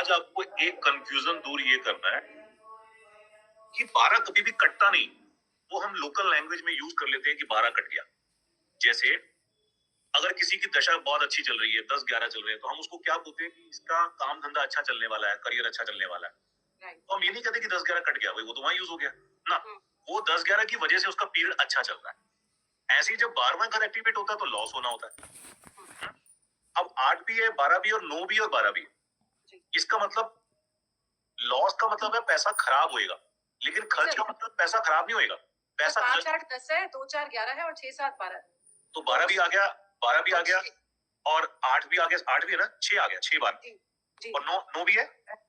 आज आपको एक कंफ्यूजन दूर ये करना है कि 12 कभी भी कटता नहीं। वो हम लोकल लैंग्वेज में यूज कर लेते हैं कि 12 कट गया। जैसे अगर किसी की दशा बहुत अच्छी चल रही है, 10-11 चल रहे हैं, तो हम उसको क्या बोलते हैं कि इसका काम धंधा अच्छा चलने वाला है, करियर अच्छा चलने वाला है। तो हम ये नहीं कहते कि 10-11 कट गया, भाई वो तो वहां यूज हो गया ना। वो 10-11 की वजह से उसका पीरियड अच्छा चल रहा है। ऐसे ही जब 12वां घर एक्टिवेट होता है तो लॉस होना होता है। अब 8 भी है, 12 भी, और 9 भी और 12 भी। इसका मतलब लॉस का मतलब है पैसा खराब होएगा, लेकिन खर्च का मतलब पैसा खराब नहीं होएगा। पैसा 5, 8, 10 है, 2, 4, 11 है और 6, 7, 12 है। तो 12 भी आ गया, 12 भी आ गया और 8 भी आ गया। 8 भी है ना, 6 आ गया, 6 बार। और 9 भी है?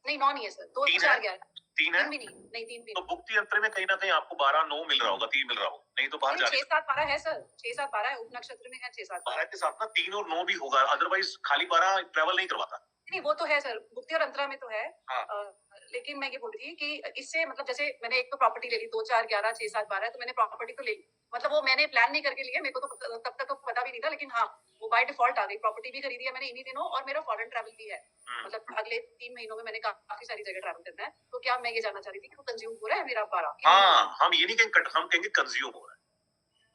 नहीं, 9 नहीं है सर। 2, 4, 11। 3 है? 3 भी नहीं, 3 भी तो भुक्ति यंत्र में कहीं ना कहीं आपको 12-9 मिल रहा होगा, 3 मिल रहा होगा, नहीं तो बाहर जाने 6, 7, 12 है सर। 6, 7, 12 है, उप नक्षत्र में है 6, 7, 12 के साथ ना 3 और 9 भी होगा, अदरवाइज खाली 12 ट्रेवल नहीं करवाता। नहीं, वो तो है सर, भुक्ति और अंतरा में तो है। हाँ। लेकिन मैं ये बोल रही थी कि इससे मतलब जैसे मैंने एक तो प्रॉपर्टी ले ली, 2, 4, 11, 6, 7, 12, तो मैंने प्रॉपर्टी तो ले ली। मतलब वो मैंने प्लान नहीं करके लिया, मेरे को तो तब तक तो पता भी नहीं था, लेकिन हाँ, वो बाय डिफॉल्ट आ गई। प्रॉपर्टी भी खरीदी है मैंने इन्हीं दिनों, और मेरा फॉरेन ट्रैवल भी है। मतलब अगले 3 महीनों में मैंने काफी सारी जगह ट्रैवल करना है। तो क्या मैं ये जानना चाह रही थी कि वो कंज्यूम हो रहा है मेरा 12? हाँ, हम ये नहीं कहेंगे, हम कहेंगे कंज्यूम हो रहा है।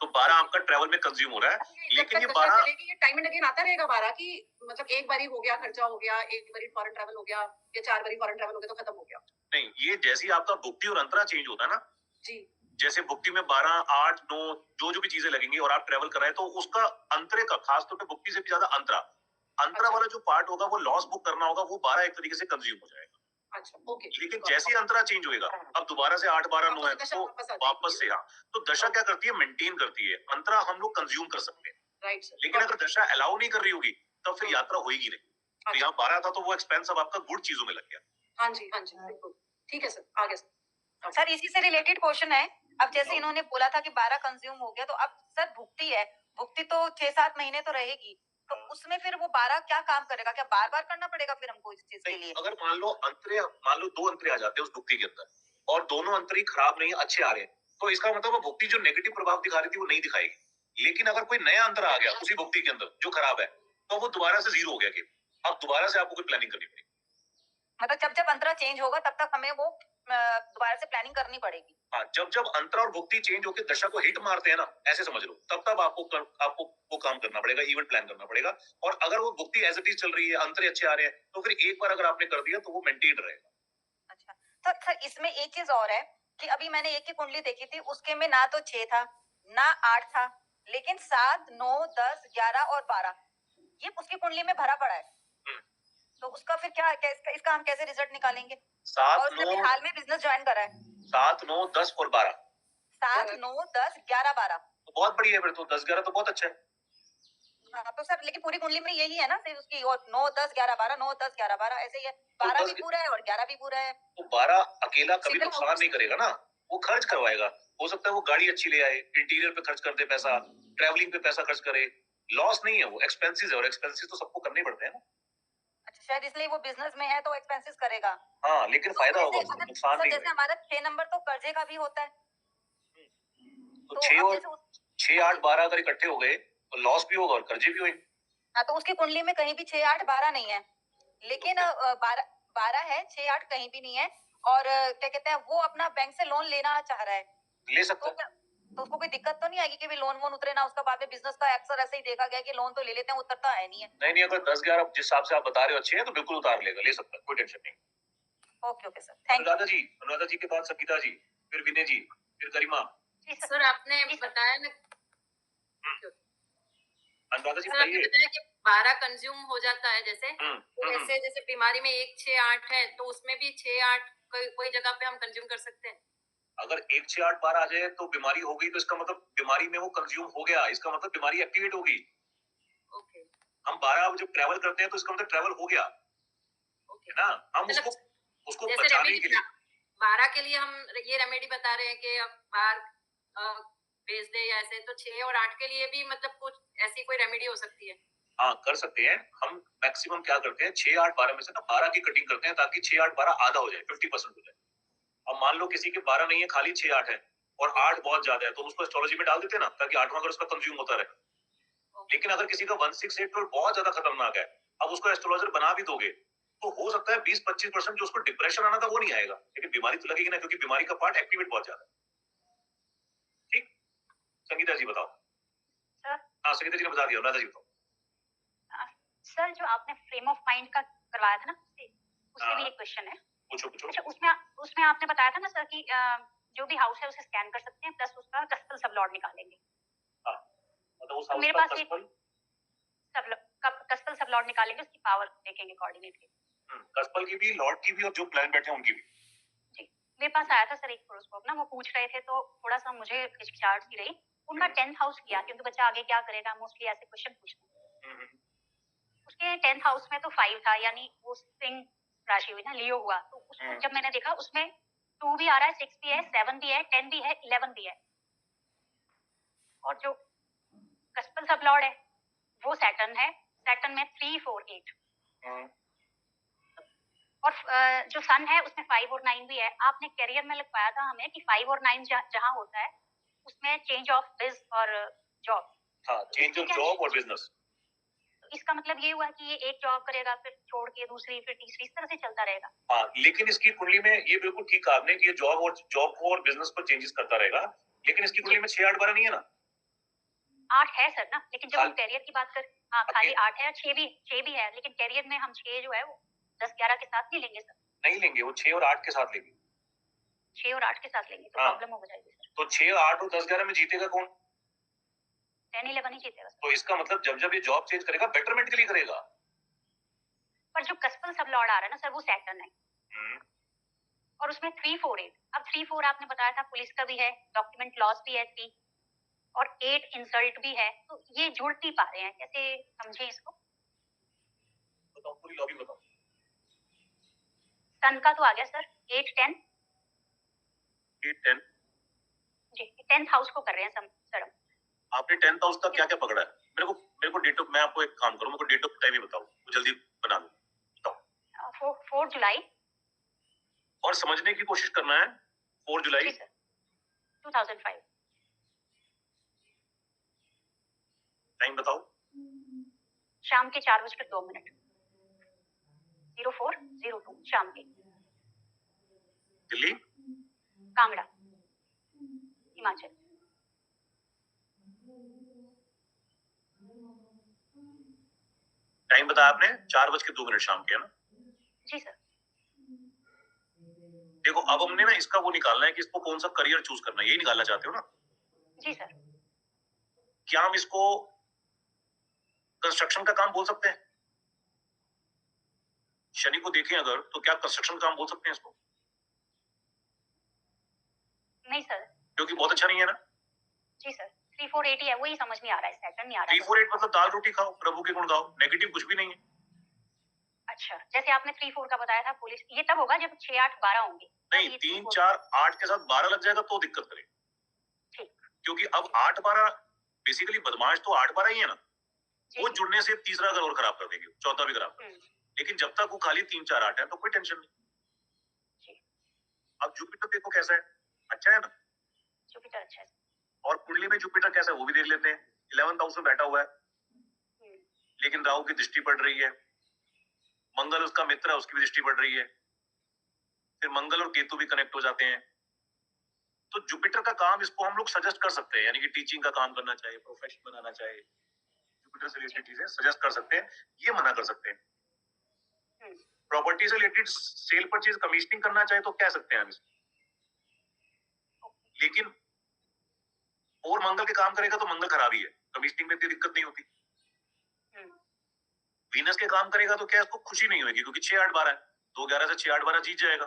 तो 12 आपका ट्रैवल में कंज्यूम हो रहा है, लेकिन ये 12 ये टाइम एंड अगेन आता रहेगा 12 की, मतलब एक बारी हो गया खर्चा हो गया, एक बारी फॉरेन ट्रैवल हो गया, या 4 बारी फॉरेन ट्रैवल हो गया तो खत्म हो गया। नहीं, ये जैसे ही आपका भुक्ति और अंतरा चेंज होता है ना जी, जैसे भुक्ति में 12, 8, 9 जो भी चीजें लगेंगी और आप ट्रेवल कर रहे हैं, तो उसका अंतरे का, खासतौर पे भुक्ति से भी ज्यादा अंतरा वाला जो पार्ट होगा, वो लॉस बुक करना होगा, वो 12 एक तरीके से कंज्यूम हो जाएगा। अच्छा, ओके। लेकिन जैसे ही अंतरा चेंज होएगा, अब दोबारा से 8, 12, 9 है, तो वापस से हाँ, तो दशा क्या करती है, मेंटेन करती है। अंतरा हम लोग कंज्यूम कर सकते हैं, राइट सर। लेकिन अगर दशा अलाउ नहीं कर रही होगी, तब फिर यात्रा होगी नहीं। तो यहाँ 12 था, तो वो एक्सपेंस अब आपका गुड चीजों में लग गया। हाँ जी, बिल्कुल ठीक है सर, आगे सर। सर इसी से रिलेटेड क्वेश्चन है। अब जैसे इन्होंने बोला था कि 12 कंज्यूम हो गया, तो अब सर भुक्ति है, भुक्ति तो 6-7 महीने तो रहेगी, तो उसमें फिर वो 12 क्या काम करेगा? क्या बार बार करना पड़ेगा फिर हमको इस चीज के लिए? अगर मान लो 2 अंतरे आ जाते हैं उस भुक्ति के अंदर, और दोनों अंतरी खराब नहीं, अच्छे आ रहे हैं, तो इसका मतलब वो भुक्ति जो नेगेटिव प्रभाव दिखा रही थी वो नहीं दिखाएगी। लेकिन अगर कोई नया अंतर आ गया उसी भुक्ति के अंदर जो खराब है, तो वो दोबारा से 0 हो गया कि अब दोबारा से आपको कोई प्लानिंग करनी पड़ेगी। मतलब जब जब अंतरा चेंज होगा तब तक हमें वो दोबारा से प्लानिंग करनी पड़ेगी। हाँ, जब जब अंतरा और भुक्ति चेंज होकर दशा को हिट मारते हैं ना, ऐसे समझ लो, तब तब आपको वो काम करना पड़ेगा, इवेंट प्लान करना पड़ेगा। और अगर वो भुक्ति एज इट इज चल रही है, अंतरे अच्छे आ रहे हैं, तो फिर एक बार अगर आपने कर दिया तो वो मेंटेन रहेगा। अच्छा, तो सर इसमें एक चीज और है कि अभी मैंने एक की कुंडली देखी थी, उसके में ना तो 6 था ना 8 था, लेकिन 7, 9, 10, 11 और 12 ये उसकी कुंडली में भरा पड़ा है। तो उसका फिर क्या इसका हम कैसे रिजल्ट निकालेंगे? 7, 9 हाल में बिजनेस ज्वाइन करा है। 7, 9, 10 और 12। 7, 9, 10, 11, 12 तो बहुत बढ़िया है फिर तो। 10, 11 तो बहुत अच्छा है। हाँ, तो सर लेकिन पूरी कुंडली में यही है ना सिर्फ उसकी, और 9, 10, 11, 12, 9, 10, 11, 12 ऐसे ही है। 12 भी पूरा है और 11 भी पूरा है। तो 12 अकेला कभी नुकसान नहीं करेगा ना, वो खर्च करवाएगा। हो सकता है वो गाड़ी अच्छी ले आए, इंटीरियर पे खर्च कर दे पैसा, ट्रैवलिंग पे पैसा खर्च करे। लॉस नहीं है, वो एक्सपेंसेस है, और एक्सपेंसेस तो सबको करने पड़ते हैं ना। अच्छा, शायद इसलिए वो बिजनेस में है तो एक्सपेंसेस करेगा। हाँ, लेकिन फायदा होगा, नुकसान नहीं। जैसे हमारा 6 नंबर तो कर्जे का भी होता है, तो 6, 8, 12 अगर इकट्ठे हो गए तो लॉस भी होगा और कर्जे भी होंगे। हाँ, तो उसकी कुंडली में कहीं भी 6, 8, 12 नहीं है, लेकिन 12 है, 6, 8 कहीं भी नहीं है। और क्या कहते हैं, वो अपना बैंक से लोन लेना चाह रहा है, ले सकता है। तो उसको कोई दिक्कत तो नहीं आएगी कि लोन वोन उतरे ना? उसका बाद में बिजनेस का अक्सर ऐसे ही देखा गया कि लोन तो ले लेते हैं, उतरता है नहीं है। नहीं, अगर 10, 11 जिस हिसाब से आप बता रहे हो अच्छे हैं, तो बिल्कुल उतार लेगा, ले सकता है, कोई टेंशन नहीं। Okay sir, thank you. Anuradha ji के बाद संगीता जी, फिर विनय जी, फिर गरिमा। सर आपने बताया ना, अनुराधा जी बताया कि 12 कंज्यूम हो जाता है, जैसे तो ऐसे जैसे बीमारी में 1, 6, 8 है, तो उसमें भी 6, 8 कोई जगह पे हम कंज्यूम कर सकते हैं। अगर 1, 6, 8, 12 आ जाए तो बीमारी हो गई, तो इसका मतलब बीमारी में वो कंज्यूम हो गया, इसका मतलब बीमारी एक्टिवेट होगी। ओके, हम 12 जब ट्रैवल करते हैं तो इसका मतलब ट्रैवल हो गया, ओके है ना। हम उसको जैसे बचाने के लिए 12 के लिए हम ये रेमेडी बता रहे हैं कि अब बाहर भेज दे या ऐसे, तो 6 और 8 के लिए भी मतलब कुछ ऐसी कोई रेमेडी हो सकती है? हाँ, कर सकते हैं। हम मैक्सिमम क्या करते हैं, 6, 8, 12 में से ना 12 की कटिंग करते हैं, ताकि 6, 8, 12 आधा हो जाए, 50% हो जाए। अब मान लो किसी के 12 नहीं है, खाली 6, 8 है, और 8 बहुत ज्यादा है, तो उसको एस्ट्रोलॉजी में डाल देते हैं ना, ताकि 8वां घर उसका कंज्यूम होता रहे। लेकिन अगर किसी का 1, 6, 8 बहुत ज्यादा खतरनाक है, अब उसको एस्ट्रोलॉजर बना भी दोगे तो हो सकता है 20-25% जो उसको डिप्रेशन आना था वो नहीं आएगा, लेकिन बीमारी तो लगेगी ना, क्योंकि बीमारी का पार्ट एक्टिवेट बहुत ज्यादा है। ठीक, संगीता जी बताओ। सर हाँ, संगीता जी ने बता दिया, अनुराधा जी बताओ। सर जो आपने फ्रेम ऑफ माइंड का करवाया था ना उससे भी हाँ। एक क्वेश्चन है। पूछो पूछो। अच्छा उसमें उसमें आपने बताया था ना सर कि जो भी हाउस है उसे स्कैन कर सकते हैं प्लस उसका कस्टल सब लॉट निकालेंगे। हाँ, मतलब उस तो हाउस मेरे का पास एक कस्टल, कस्टल सब लॉट निकालेंगे, उसकी पावर देखेंगे कोऑर्डिनेट। कस्टल की भी, लॉर्ड की भी, और जो प्लान बैठे हैं उनकी भी। जी मेरे पास आया था सर एक होरोस्कोप ना, वो पूछ रहे थे तो थोड़ा सा मुझे हिचकिचाहट सी रही। उनका 10th हाउस किया क्योंकि बच्चा आगे क्या करेगा, मोस्टली ऐसे क्वेश्चन पूछते हैं। हम्म, उसके 10th हाउस में तो 5 था, यानी वो सिंह राशि हुई ना, लियो हुआ। तो उसको जब मैंने देखा उसमें 2 भी आ रहा है, 6 भी है, 7 भी है, 10 भी है, 11 भी है। और जो कस्पल सब लॉर्ड है वो सैटर्न है, सैटर्न में 3 4 8। और जो सन है उसमें 5 और 9 भी है। आपने करियर में लिखवाया था हमें कि 5 और 9 जहाँ होता है उसमें चेंज ऑफ बिज और जॉब। हाँ, चेंज ऑफ जॉब और बिजनेस। इसका मतलब ये हुआ कि ये एक जॉब करेगा फिर छोड़ के दूसरी फिर तीसरी, इस तरह से चलता रहेगा। हाँ, लेकिन इसकी कुंडली में ये बिल्कुल ठीक कहा आपने कि ये जॉब को और बिजनेस को चेंजेस करता रहेगा, लेकिन इसकी कुंडली में 6 8 12 नहीं है ना। 8 है सर ना, लेकिन जब हम खाली- करियर की बात कर, हाँ खाली 8 है, 6 भी है, लेकिन करियर में हम 6 जो है वो 10 11 के साथ नहीं लेंगे सर। नहीं लेंगे, वो 6 और 8 के साथ लेंगे। 6 और 8 के साथ लेंगे तो हाँ। प्रॉब्लम हो जाएगी सर। तो 6 8 और 10 11 में जीतेगा कौन? 10 11 ही जीतेगा सर। तो इसका मतलब जब जब ये जॉब चेंज करेगा बेटरमेंट के लिए करेगा। पर जो कस्पल सब लॉर्ड आ रहा है ना सर वो सैटर्न है, हम्म, और उसमें 3 4 8। अब 3 4 आपने बताया था पुलिस का भी है, डॉक्यूमेंट लॉस भी है 3, और 8 इंसल्ट भी है। तो ये जुड़ नहीं पा रहे हैं, कैसे समझे इसको? बताओ पूरी लॉबी बताओ। सन का तो आ गया सर 8 10। 8 10। जी 10th हाउस को कर रहे हैं सर हम। आपने 10th हाउस का क्या क्या पकड़ा है? मेरे को डेट ऑफ, मैं आपको एक काम करूं, मेरे को डेट ऑफ टाइम ही बताओ, वो जल्दी बना दो। बताओ 4 जुलाई। और समझने की कोशिश करना है। 4 जुलाई। जी सर 2005। टाइम बताओ। शाम के 4:02। 0402 शाम के। दिल्ली। कांगड़ा हिमाचल। टाइम बताया आपने 4:02 शाम के, है ना? जी सर। देखो अब हमने ना इसका वो निकालना है कि इसको कौन सा करियर चूज करना है, यही निकालना चाहते हो ना? जी सर। क्या हम इसको कंस्ट्रक्शन का काम बोल सकते हैं? शनि को देखें अगर, तो क्या कंस्ट्रक्शन का काम बोल सकते हैं इसको? नहीं सर। क्योंकि बहुत अच्छा नहीं है ना। जी सर 3 4 8 ही है, वही समझ नहीं आ रहा है, सैटर्न नहीं आ रहा 3 है। 4 8 मतलब दाल रोटी खाओ, प्रभु के गुण गाओ, नेगेटिव कुछ भी नहीं है। अच्छा जैसे आपने 3 4 का बताया था पुलिस, ये तब होगा जब 6 8 12 होंगे। नहीं, ये 3 4 4 8 के साथ 12 लग जाएगा तो दिक्कत करे। ठीक। क्योंकि अब 8 12 बेसिकली बदमाश तो 8 12 ही है ना। जी, वो जी। जुड़ने से तीसरा घर और खराब कर देंगे, चौथा भी खराब कर देंगे। लेकिन जब तक वो खाली 3 4 8 है तो कोई टेंशन नहीं। जी। अब जुपिटर देखो कैसा है, अच्छा है ना? जुपिटर अच्छा है। और कुंडली में जुपिटर कैसा है वो भी देख लेते हैं। 11th हाउस में बैठा हुआ है, लेकिन राहु की दृष्टि पड़ रही है। मंगल उसका मित्र है, उसकी भी दृष्टि पड़ रही है। फिर मंगल और केतु भी कनेक्ट हो जाते हैं। तो जुपिटर का काम इसको हम लोग सजेस्ट कर सकते हैं, यानी कि टीचिंग का काम करना चाहिए, प्रोफेशन बनाना चाहिए, जुपिटर से रिलेटेड चीजें सजेस्ट कर सकते हैं, ये मना कर सकते हैं। प्रॉपर्टी से रिलेटेड सेल परचेज कमीशनिंग करना चाहे तो कह सकते हैं हम इसको। लेकिन और मंगल के काम करेगा तो मंगल खराब ही है, कमीशनिंग में इतनी दिक्कत नहीं होती। वीनस के काम करेगा तो क्या इसको खुशी नहीं होगी, क्योंकि 6 8 12 है, 2 11 से 6 8 12 जीत जाएगा।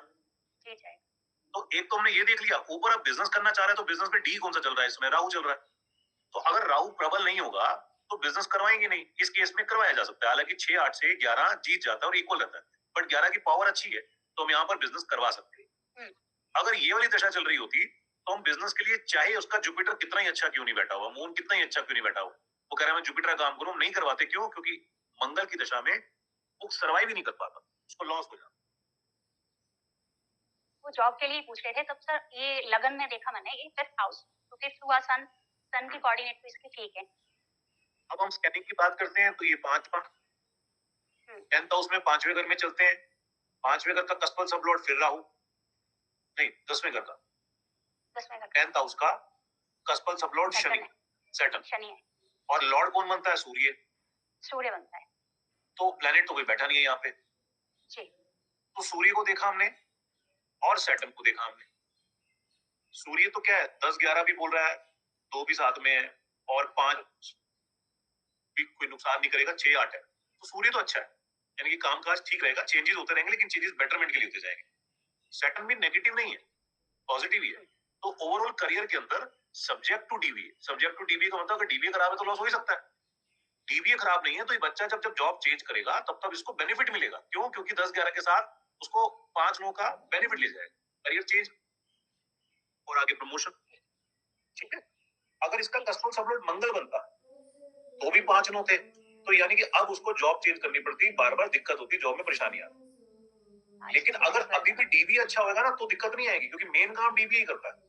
तो एक तो हमने ये देख लिया, ऊपर आप बिजनेस करना चाह रहे हैं तो बिजनेस में डी कौन सा चल रहा है, इसमें राहु चल रहा है। तो अगर राहु प्रबल नहीं होगा तो बिजनेस करवाएंगे नहीं। इस केस में करवाया जा सकता है, हालांकि 6 8 से 11 जीत जाता है और इक्वल रहता है, बट 11 की पावर अच्छी है तो हम यहाँ पर बिजनेस करवा सकते हैं। अगर ये वाली दशा चल रही होती तो हम बिजनेस के लिए, चाहे उसका जुपिटर कितना ही अच्छा क्यों नहीं बैठा हुआ, मून कितना ही अच्छा क्यों नहीं बैठा हुआ, वो कह रहा है मैं जुपिटर काम करूं, हम नहीं करवाते। क्यों? क्योंकि मंगल की दशा में वो सर्वाइव ही नहीं कर पाता, उसको लॉस हो जाता। वो जॉब के लिए पूछ रहे थे तब सर, ये लगन में देखा मैंने, ये 5th हाउस तो 5th हुआ सन, सन की कोऑर्डिनेट तो इसकी ठीक है। अब हम स्कैनिंग की बात करते हैं तो ये 5 5 10th हाउस में 5वें घर में चलते हैं, 5वें घर का कस्पल सब लॉर्ड फिर राहु, नहीं 10वें घर का 10th हाउस का कस्पल सब लॉर्ड शनि, सैटर्न, शनि है, और लॉर्ड कौन बनता है? सूर्य। सूर्य बनता है तो प्लेनेट तो कोई बैठा नहीं है यहाँ पे, जी। तो सूर्य को देखा हमने और सैटर्न को देखा हमने। सूर्य तो क्या है, 10-11 भी बोल रहा है, 2 भी साथ में है, और 5 भी कोई नुकसान नहीं करेगा, 6-8 है, तो सूर्य तो अच्छा है, यानी कि कामकाज ठीक रहेगा, चेंजेस होते रहेंगे, लेकिन चेंजेस बेटरमेंट के लिए होते जाएंगे। सैटर्न भी नेगेटिव नहीं है, पॉजिटिव ही है। तो ओवरऑल करियर के अंदर subject to DVA, subject to DVA का मतलब अगर डीवीए खराब है तो लॉस हो ही सकता है। डीवीए खराब नहीं है तो ये बच्चा जब जब जॉब चेंज करेगा तब तब इसको बेनिफिट मिलेगा। क्यों? क्योंकि 10-11 के साथ उसको 5-9 का बेनिफिट ले जाएगा, करियर चेंज और आगे प्रमोशन। ठीक है, अगर इसका कस्टमर सबलोड मंगल बनता तो भी 5-9 थे, तो यानी कि अब उसको जॉब चेंज करनी पड़ती, बार बार दिक्कत होती, जॉब में परेशानियां। लेकिन अगर अभी भी डीबी अच्छा होगा ना तो दिक्कत नहीं आएगी, क्योंकि मेन काम डीबी ही करता है।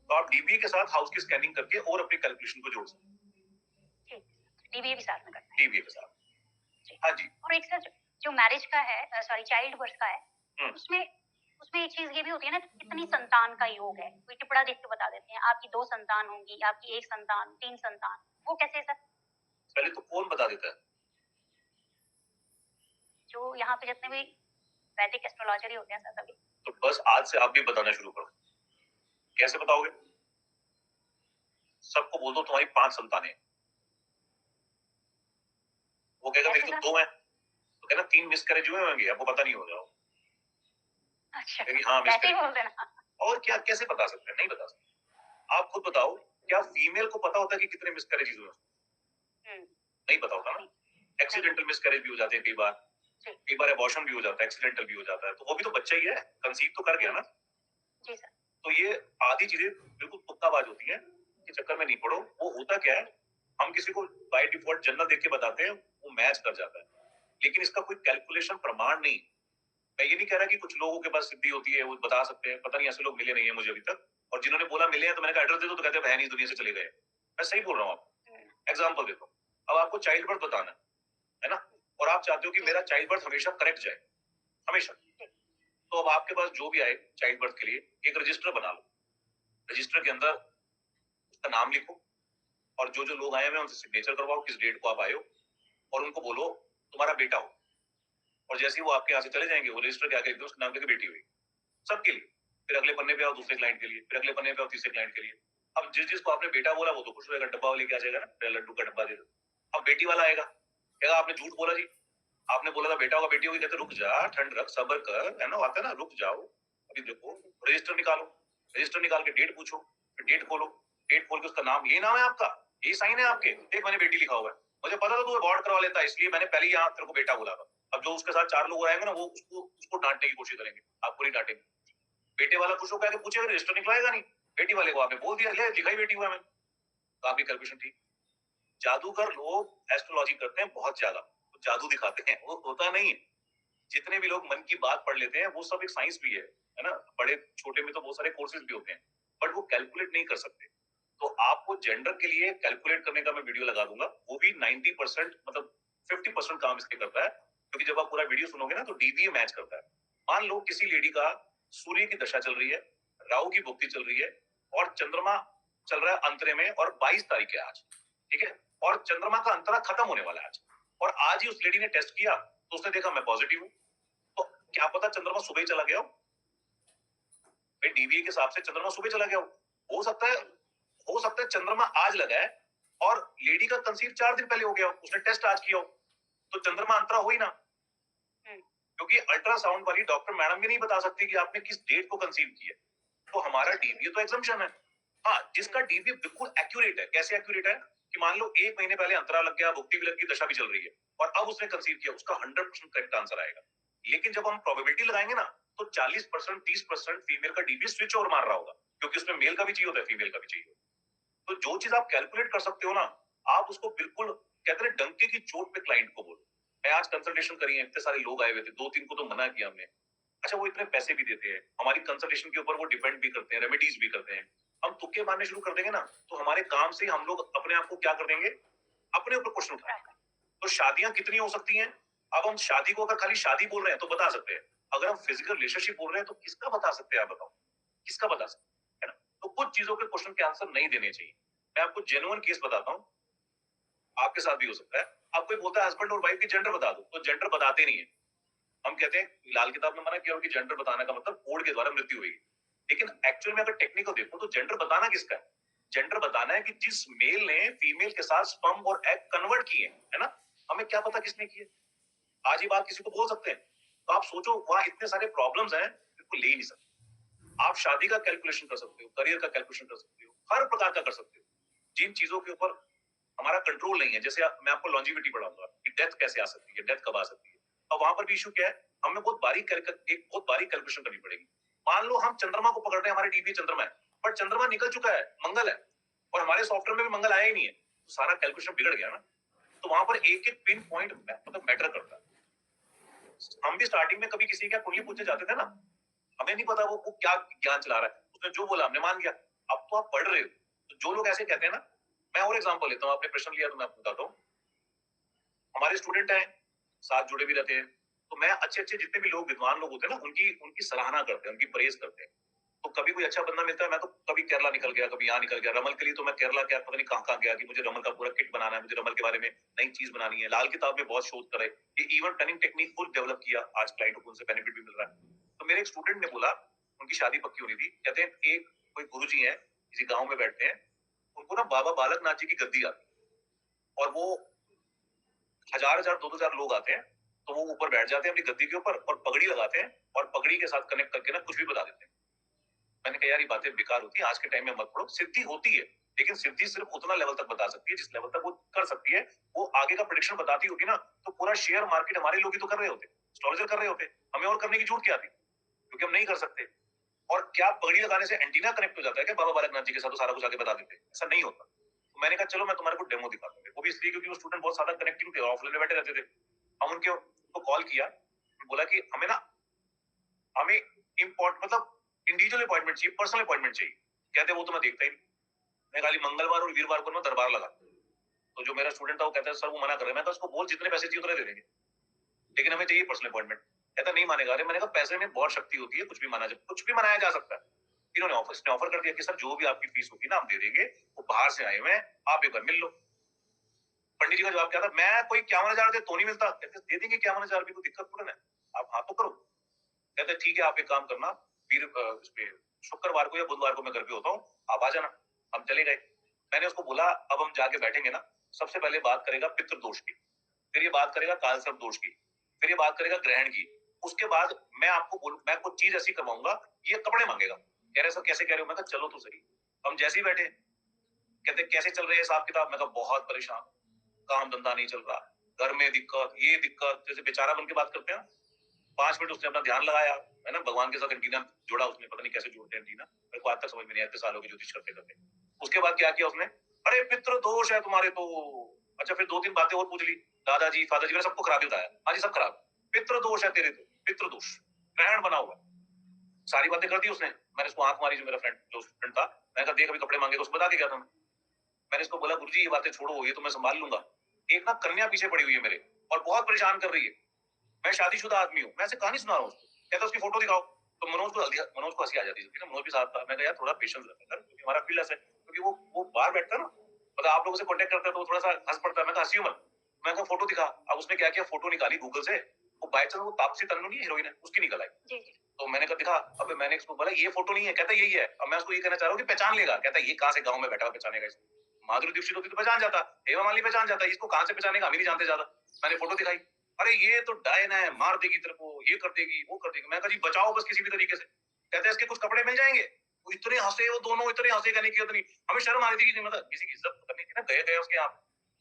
तो आप डीबी के साथ हाउस की स्कैनिंग करके और अपनी कैलकुलेशन को जोड़ सकते हैं, डीबीए भी साथ में करना है डीबी के साथ। हाँ जी। और एक सर जो मैरिज का है, सॉरी चाइल्ड बर्थ का है, उसमें उसमें एक चीज ये भी होती है ना कि कितनी संतान का योग है, कोई टिप्पड़ा देख के बता देते हैं आपकी 2 संतान होंगी, आपकी 1 संतान, 3 संतान, वो कैसे सर? पहले तो कौन बता देता है? जो यहाँ पे जितने भी वैदिक एस्ट्रोलॉजर ही होते हैं सर सभी। तो बस आज से आप भी बताना शुरू करो। कैसे बताओगे? सबको बोल दो तुम्हारी 5 संतानें। वो कहेगा मेरी तो 2 है, तो कहना 3 मिसकैरेज हुए होंगे, आपको पता नहीं होगा। अच्छा, हाँ, वैसे ही बोल देना। और क्या, कैसे बता सकते हैं? नहीं बता सकते। आप खुद बताओ, क्या फीमेल को पता होता है कि कितने मिसकैरेजेस हुए? नहीं पता होता ना। एक्सीडेंटल मिसकैरेज भी हो जाते हैं कई बार अबॉर्शन भी हो जाता है, एक्सीडेंटल भी हो जाता है, तो वो भी तो बच्चा ही है, कंसीव तो कर गया ना। जी सर। तो ये आधी चीजें बिल्कुल तुक्काबाज होती हैं, कि चक्कर में नहीं पड़ो। वो होता क्या है, हम किसी को बाय डिफॉल्ट जन्नत देख के बताते हैं, वो मैच कर जाता है, लेकिन इसका कोई कैलकुलेशन प्रमाण नहीं। मैं ये नहीं कह रहा कि कुछ लोगों के पास सिद्धि होती है, वो बता सकते हैं, पता नहीं ऐसे लोग मिले नहीं है मुझे अभी तक। और जिन्होंने बोला मिले हैं तो मैंने कहा एड्रेस दे दो, तो कहते हैं बहन इस दुनिया से चले गए। मैं सही बोल रहा हूँ आपको, एग्जाम्पल देता हूँ। अब आपको चाइल्ड बर्थ बताना है ना, और आप चाहते हो कि मेरा चाइल्ड बर्थ हमेशा करेक्ट जाए, हमेशा। तो अब आपके पास जो भी आए चाइल्ड बर्थ के लिए एक रजिस्टर बना लो। रजिस्टर के अंदर उसका नाम लिखो, और जो जो लोग आए हैं उनसे सिग्नेचर करवाओ किस डेट को आप आए हो, और उनको बोलो तुम्हारा बेटा हो। और जैसे ही वो आपके यहाँ से चले जाएंगे, वो रजिस्टर के आगे लिख दो उसके नाम की बेटी हुई, सबके लिए। फिर अगले पन्ने पे आओ दूसरे क्लाइंट के लिए, फिर अगले पन्ने पे आओ तीसरे क्लाइंट के लिए। अब जिस जिसको आपने बेटा बोला वो तो खुश रहेगा, डब्बा लेके आ जाएगा ना, लड्डू का डब्बा दे दो। अब बेटी वाला आएगा, कहेगा आपने झूठ बोला जी, आपने बोला था बेटा होगा बेटी होगी। कहते रुक जा, ठंड रख, सब्र कर, है ना, आता है ना, रुक जाओ, अभी देखो। रजिस्टर निकालो, रजिस्टर निकाल के डेट पूछो, फिर डेट खोलो, डेट खोल के उसका नाम, ये नाम है आपका, ये साइन है आपके, देख मैंने बेटी लिखा हुआ है, मुझे पता था तू अबॉर्ट करवा लेता, इसलिए मैंने पहले ही यहाँ तेरे को बेटा बोला था। अब जो उसके साथ 4 लोग आएंगे ना, वो उसको डांटने की कोशिश करेंगे, आपको नहीं डांटेंगे। बेटे वाला खुश होकर पूछेगा, रजिस्टर निकलाएगा नहीं, बेटी वाले को आपने बोल दिया, ले लिखा ही बेटी हुआ मैंने, तो आपकी कैलकुलेशन ठीक। जादूगर लोग एस्ट्रोलॉजी करते हैं बहुत ज्यादा, तो जादू दिखाते हैं, वो होता नहीं है। जितने भी लोग मन की बात पढ़ लेते हैं वो सब एक साइंस भी है ना, बड़े छोटे में तो बहुत सारे कोर्सेज भी होते हैं, बट वो कैलकुलेट नहीं कर सकते। तो आपको जेंडर के लिए कैलकुलेट करने का मैं वीडियो लगा दूंगा, वो भी 90% मतलब 50% काम इसके करता है, क्योंकि जब आप पूरा वीडियो सुनोगे ना तो डीबीए मैच करता है। मान लो किसी लेडी का सूर्य की दशा चल रही है, राहु की भुक्ति चल रही है, और चंद्रमा चल रहा है अंतरे में, और 22 तारीख है आज, ठीक है, और चंद्रमा का अंतरा खत्म होने वाला है आज, और आज ही उस लेडी ने टेस्ट किया तो उसने देखा मैं पॉजिटिव हूँ। तो क्या पता चंद्रमा सुबह ही चला गया हो, डीवीए के हिसाब से चंद्रमा सुबह चला गया हो सकता है चंद्रमा आज लगा है और लेडी का कंसीव 4 दिन पहले हो गया हो, उसने टेस्ट आज किया हो, तो चंद्रमा अंतरा हो ही ना। क्योंकि अल्ट्रासाउंड वाली डॉक्टर मैडम भी नहीं बता सकती कि आपने किस डेट को कंसीव किया, तो हमारा डीवीए तो एग्जम्पशन है। हाँ, जिसका डीवीए बिल्कुल एक्यूरेट है, कैसे एक्यूरेट है कि मान लो 1 महीने पहले अंतरा लग गया, भुक्ति भी लग गई, दशा भी चल रही है, और अब उसने कंसीव किया, उसका 100% करेक्ट आंसर आएगा। लेकिन जब हम प्रोबेबिलिटी लगाएंगे ना, तो 40% 30% फीमेल का डीबी स्विच ओवर मार रहा होगा, क्योंकि उसमें मेल का भी चाहिए होता है, फीमेल का भी चाहिए। तो जो चीज आप कैलकुलेट कर सकते हो ना, आप उसको बिल्कुल कहते हैं डंके की चोट पे क्लाइंट को बोलो। मैं आज कंसल्टेशन करी है, इतने सारे लोग आए हुए थे, 2-3 को तो मना किया हमने। अच्छा, वो इतने पैसे भी देते हैं, हमारी कंसल्टेशन के ऊपर वो डिपेंड भी करते हैं, रेमेडीज भी करते हैं। हम तुक्के मारने शुरू कर देंगे ना, तो हमारे काम से हम लोग अपने आप को क्या कर देंगे, अपने ऊपर क्वेश्चन उठाएंगे। तो शादियां कितनी हो सकती हैं? अब हम शादी को अगर खाली शादी बोल रहे हैं तो बता सकते हैं, अगर हम फिजिकल रिलेशनशिप बोल रहे हैं तो किसका बता सकते हैं, आप बताओ किसका बता सकते हैं, है ना? तो कुछ चीजों के क्वेश्चन के आंसर नहीं देने चाहिए। मैं आपको जेन्युइन केस बताता हूँ, आपके साथ भी हो सकता है। आप कोई बोलता है हस्बैंड और वाइफ की जेंडर बता दो, तो जेंडर बताते नहीं है। हम कहते हैं लाल किताब में मना किया कि जेंडर बताने का मतलब कोड के द्वारा मृत्यु हुई, लेकिन एक्चुअल में अगर टेक्निकल देखो तो जेंडर बताना किसका है? जेंडर बताना है कि जिस मेल ने फीमेल के साथ स्पर्म और एग कन्वर्ट किए, है ना? हमें क्या पता किसने किए? आज ही बात किसी को बोल सकते हैं? तो आप सोचो वहां इतने सारे प्रॉब्लम्स हैं, जिनको ले ही नहीं सकते। आप शादी का कैलकुलेशन कर सकते हो, करियर का कैलकुलेशन कर सकते हो, हर प्रकार का कर सकते हो। जिन चीजों के ऊपर हमारा कंट्रोल नहीं है, जैसे मैं आपको लॉन्जिविटी पढ़ाऊंगा कि डेथ कैसे आ सकती है, डेथ कब आ सकती है, और वहां पर भी इशू क्या है, हमें बहुत बारीक एक बहुत बारीक कैलकुलेशन करनी पड़ेगी। मान लो हम चंद्रमा को पकड़ रहे हैं, हमारे डीबी चंद्रमा है, पर चंद्रमा निकल चुका है, मंगल है, और हमारे सॉफ्टवेयर में भी मंगल आया ही नहीं है, तो सारा कैलकुलेशन बिगड़ गया ना। तो वहां पर एक एक पिन पॉइंट मतलब मैटर करता है। हम भी स्टार्टिंग में कभी किसी क्या कुंडली पूछने जाते थे ना, हमें नहीं पता वो क्या ज्ञान चला रहा है, उसने जो बोला हमने मान गया। अब तो आप पढ़ रहे हो, तो जो लोग ऐसे कहते हैं ना, मैं और एग्जांपल लेता हूँ, आपने प्रश्न लिया तो मैं आपको बताता हूँ। हमारे स्टूडेंट हैं, साथ जुड़े भी रहते हैं, तो मैं अच्छे अच्छे जितने भी लोग विद्वान लोग होते हैं ना, उनकी उनकी सराहना करते हैं, उनकी प्रेज करते हैं। तो कभी कोई अच्छा बंदा मिलता है, मैं तो कभी केरला निकल गया, कभी यहाँ निकल गया, रमल के लिए तो मैं केरला क्या पता नहीं कहाँ गया कि मुझे रमल का पूरा किट बनाना है, मुझे रमल के बारे में नई चीज बनानी है। लाल किताब में बहुत शोध करे, ये इवन टर्निंग टेक्निक खुद डेवलप किया, आज क्लाइंट को उनसे बेनिफिट भी मिल रहा है। तो मेरे एक स्टूडेंट ने बोला, उनकी शादी पक्की होनी थी, कहते हैं एक कोई गुरुजी है, किसी गाँव में बैठते हैं, उनको ना बाबा बालक नाथ जी की गद्दी आती है, और वो हजार हजार दो दो हजार लोग आते हैं, तो वो ऊपर बैठ जाते हैं अपनी गद्दी के ऊपर और पगड़ी लगाते हैं, और पगड़ी के साथ कनेक्ट करके ना कुछ भी बता देते हैं। मैंने कहा यार ये बातें बेकार होती है, आज के टाइम में मत पढ़ो। सिद्धि होती है, लेकिन सिद्धि सिर्फ उतना लेवल तक बता सकती है जिस लेवल तक वो कर सकती है। वो आगे का प्रेडिक्शन बताती होगी ना, तो पूरा शेयर मार्केट हमारे लोग ही तो कर रहे होते, एस्ट्रोलॉजर कर रहे होते, हमें और करने की जरूरत क्या थी, क्योंकि हम नहीं कर सकते। और क्या पगड़ी लगाने से एंटीना कनेक्ट हो जाता है क्या बाबा बालकनाथ जी के साथ, तो सारा कुछ आगे बता देते? ऐसा नहीं होता। तो मैंने कहा चलो मैं तुम्हारे को डेमो दिखा दूंगा, वो भी इसलिए क्योंकि वो स्टूडेंट बहुत ज्यादा कनेक्टिंग थे, ऑफलाइन में बैठे रहते थे। हम उनको कॉल किया, बोला कि हमें ना, हमें इम्पोर्ट मतलब इंडिविजुअल अपॉइंटमेंट चाहिए, पर्सनल अपॉइंटमेंट चाहिए। कहते वो तो मैं देखता ही नहीं। मैं खाली मंगलवार और वीरवार को मैं दरबार लगा। तो जो मेरा स्टूडेंट था वो कहता है सर वो मना कर रहे हैं। मैं तो उसको बोल जितने पैसे चाहिए उतने दे देंगे, लेकिन हमें चाहिए पर्सनल अपॉइंटमेंट। कहता नहीं मानेगा। अरे मैंने कहा पैसे में बहुत शक्ति होती है, कुछ भी माना जाए, कुछ भी मनाया जा सकता है। इन्होंने ऑफर कर दिया कि सर जो भी आपकी फीस होगी ना हम दे देंगे, वो बाहर से आए हुए हैं, आप एक बार मिल लो। पंडित जी का जवाब क्या था, मैं कोई 51,000 दे तो नहीं मिलता। कहते दे देंगे 51,000 भी, कोई दिक्कत थोड़ा है, आप हाँ तो करो। कहते ठीक है आप एक काम करना, शुक्रवार को या बुधवार को मैं घर पे होता हूँ, आप आ जाना। हम चले गए। मैंने उसको बोला अब हम जाके बैठेंगे ना, सबसे पहले बात करेगा पितृदोष की, फिर ये बात करेगा काल सर्प दोष की, फिर ये बात करेगा ग्रहण की। उसके बाद मैं कुछ चीज ऐसी करवाऊंगा, ये कपड़े मांगेगा। कह रहे सर कैसे कह रहे हो? मैं कहा चलो तो सही। हम जैसे ही बैठे, कहते कैसे चल रहे हैं हिसाब किताब? मैं कहा बहुत परेशान, काम धंधा नहीं चल रहा, घर में दिक्कत, ये दिक्कत, जैसे बेचारा बन के बात करते हैं। 5 मिनट उसने अपना ध्यान लगाया, है ना, भगवान के साथ एंटीना जोड़ा उसने, पता नहीं कैसे जोड़ते हैं एंटीना, मेरे को आज तक समझ में नहीं आया, इतने सालों की ज्योतिष करते करते। उसके बाद क्या किया उसने, अरे पितृ दोष है तुम्हारे तो। अच्छा फिर 2-3 बातें और पूछ ली, दादाजी फादाजी मैंने सबको खराब ही बताया, हाँ जी सब खराब, पितृ दोष है तेरे तो, पितृ दोष, ग्रहण बना हुआ। सारी बातें कर दी उसने। मैंने उसको आंख मारी, जो मेरा फ्रेंड जो स्टूडेंट था, मैंने कहा देख अभी कपड़े मांगे तो उसको बता के गया था। मैंने इसको बोला गुरुजी ये बातें छोड़ो, ये तो मैं संभाल लूंगा। एक ना कन्या पीछे पड़ी हुई है मेरे, और बहुत परेशान कर रही है। मैं शादीशुदा आदमी हूँ, मैं ऐसे कहानी सुना रहा हूँ उसको। कहता उसकी फोटो दिखाओ, तो मनोज को हंसी आ जाती है, मनोज भी साथ था। मैं कहा यार थोड़ा पेशेंस रखा कर, क्योंकि हमारा फील्ड है, क्योंकि वो बाहर बैठता है ना, मतलब आप लोगों से कॉन्टेक्ट करता है तो वो थोड़ा सा हंस पड़ता है। मैं कहा हंसी मत। मैं कहा फोटो दिखा। अब उसने क्या किया, फोटो निकाली गूगल से, वो बाय चांस वो तापसी तन्नू नहीं हीरोइन है, उसकी निकल आई। जी जी। तो मैंने कहा दिखा। अब मैंने इसको बोला ये फोटो नहीं है, कहता यही है। अब मैं उसको ये कहना चाह रहा हूँ कि पहचान लेगा। कहता ये कहाँ से गाँव में बैठा हुआ पहचानेगा इसको? माधुरी दीक्षित होती तो पहचान जाता, हेमा मालिनी पहचान जाता, इसको कहाँ से पहचानेगा, हम ही नहीं जानते ज्यादा। मैंने फोटो दिखाई, अरे ये तो डायन है, मार देगी तेरे को, ये कर देगी, वो कर देगी। मैं कहा जी बचाओ बस किसी भी तरीके से। कहते हैं इसके कुछ कपड़े मिल जाएंगे। वो इतने हंसे, वो दोनों इतने हंसे, कहने की नहीं, हमें शर्म आ रही थी कि मतलब किसी की इज्जत करनी थी ना, गए गए उसके यहाँ।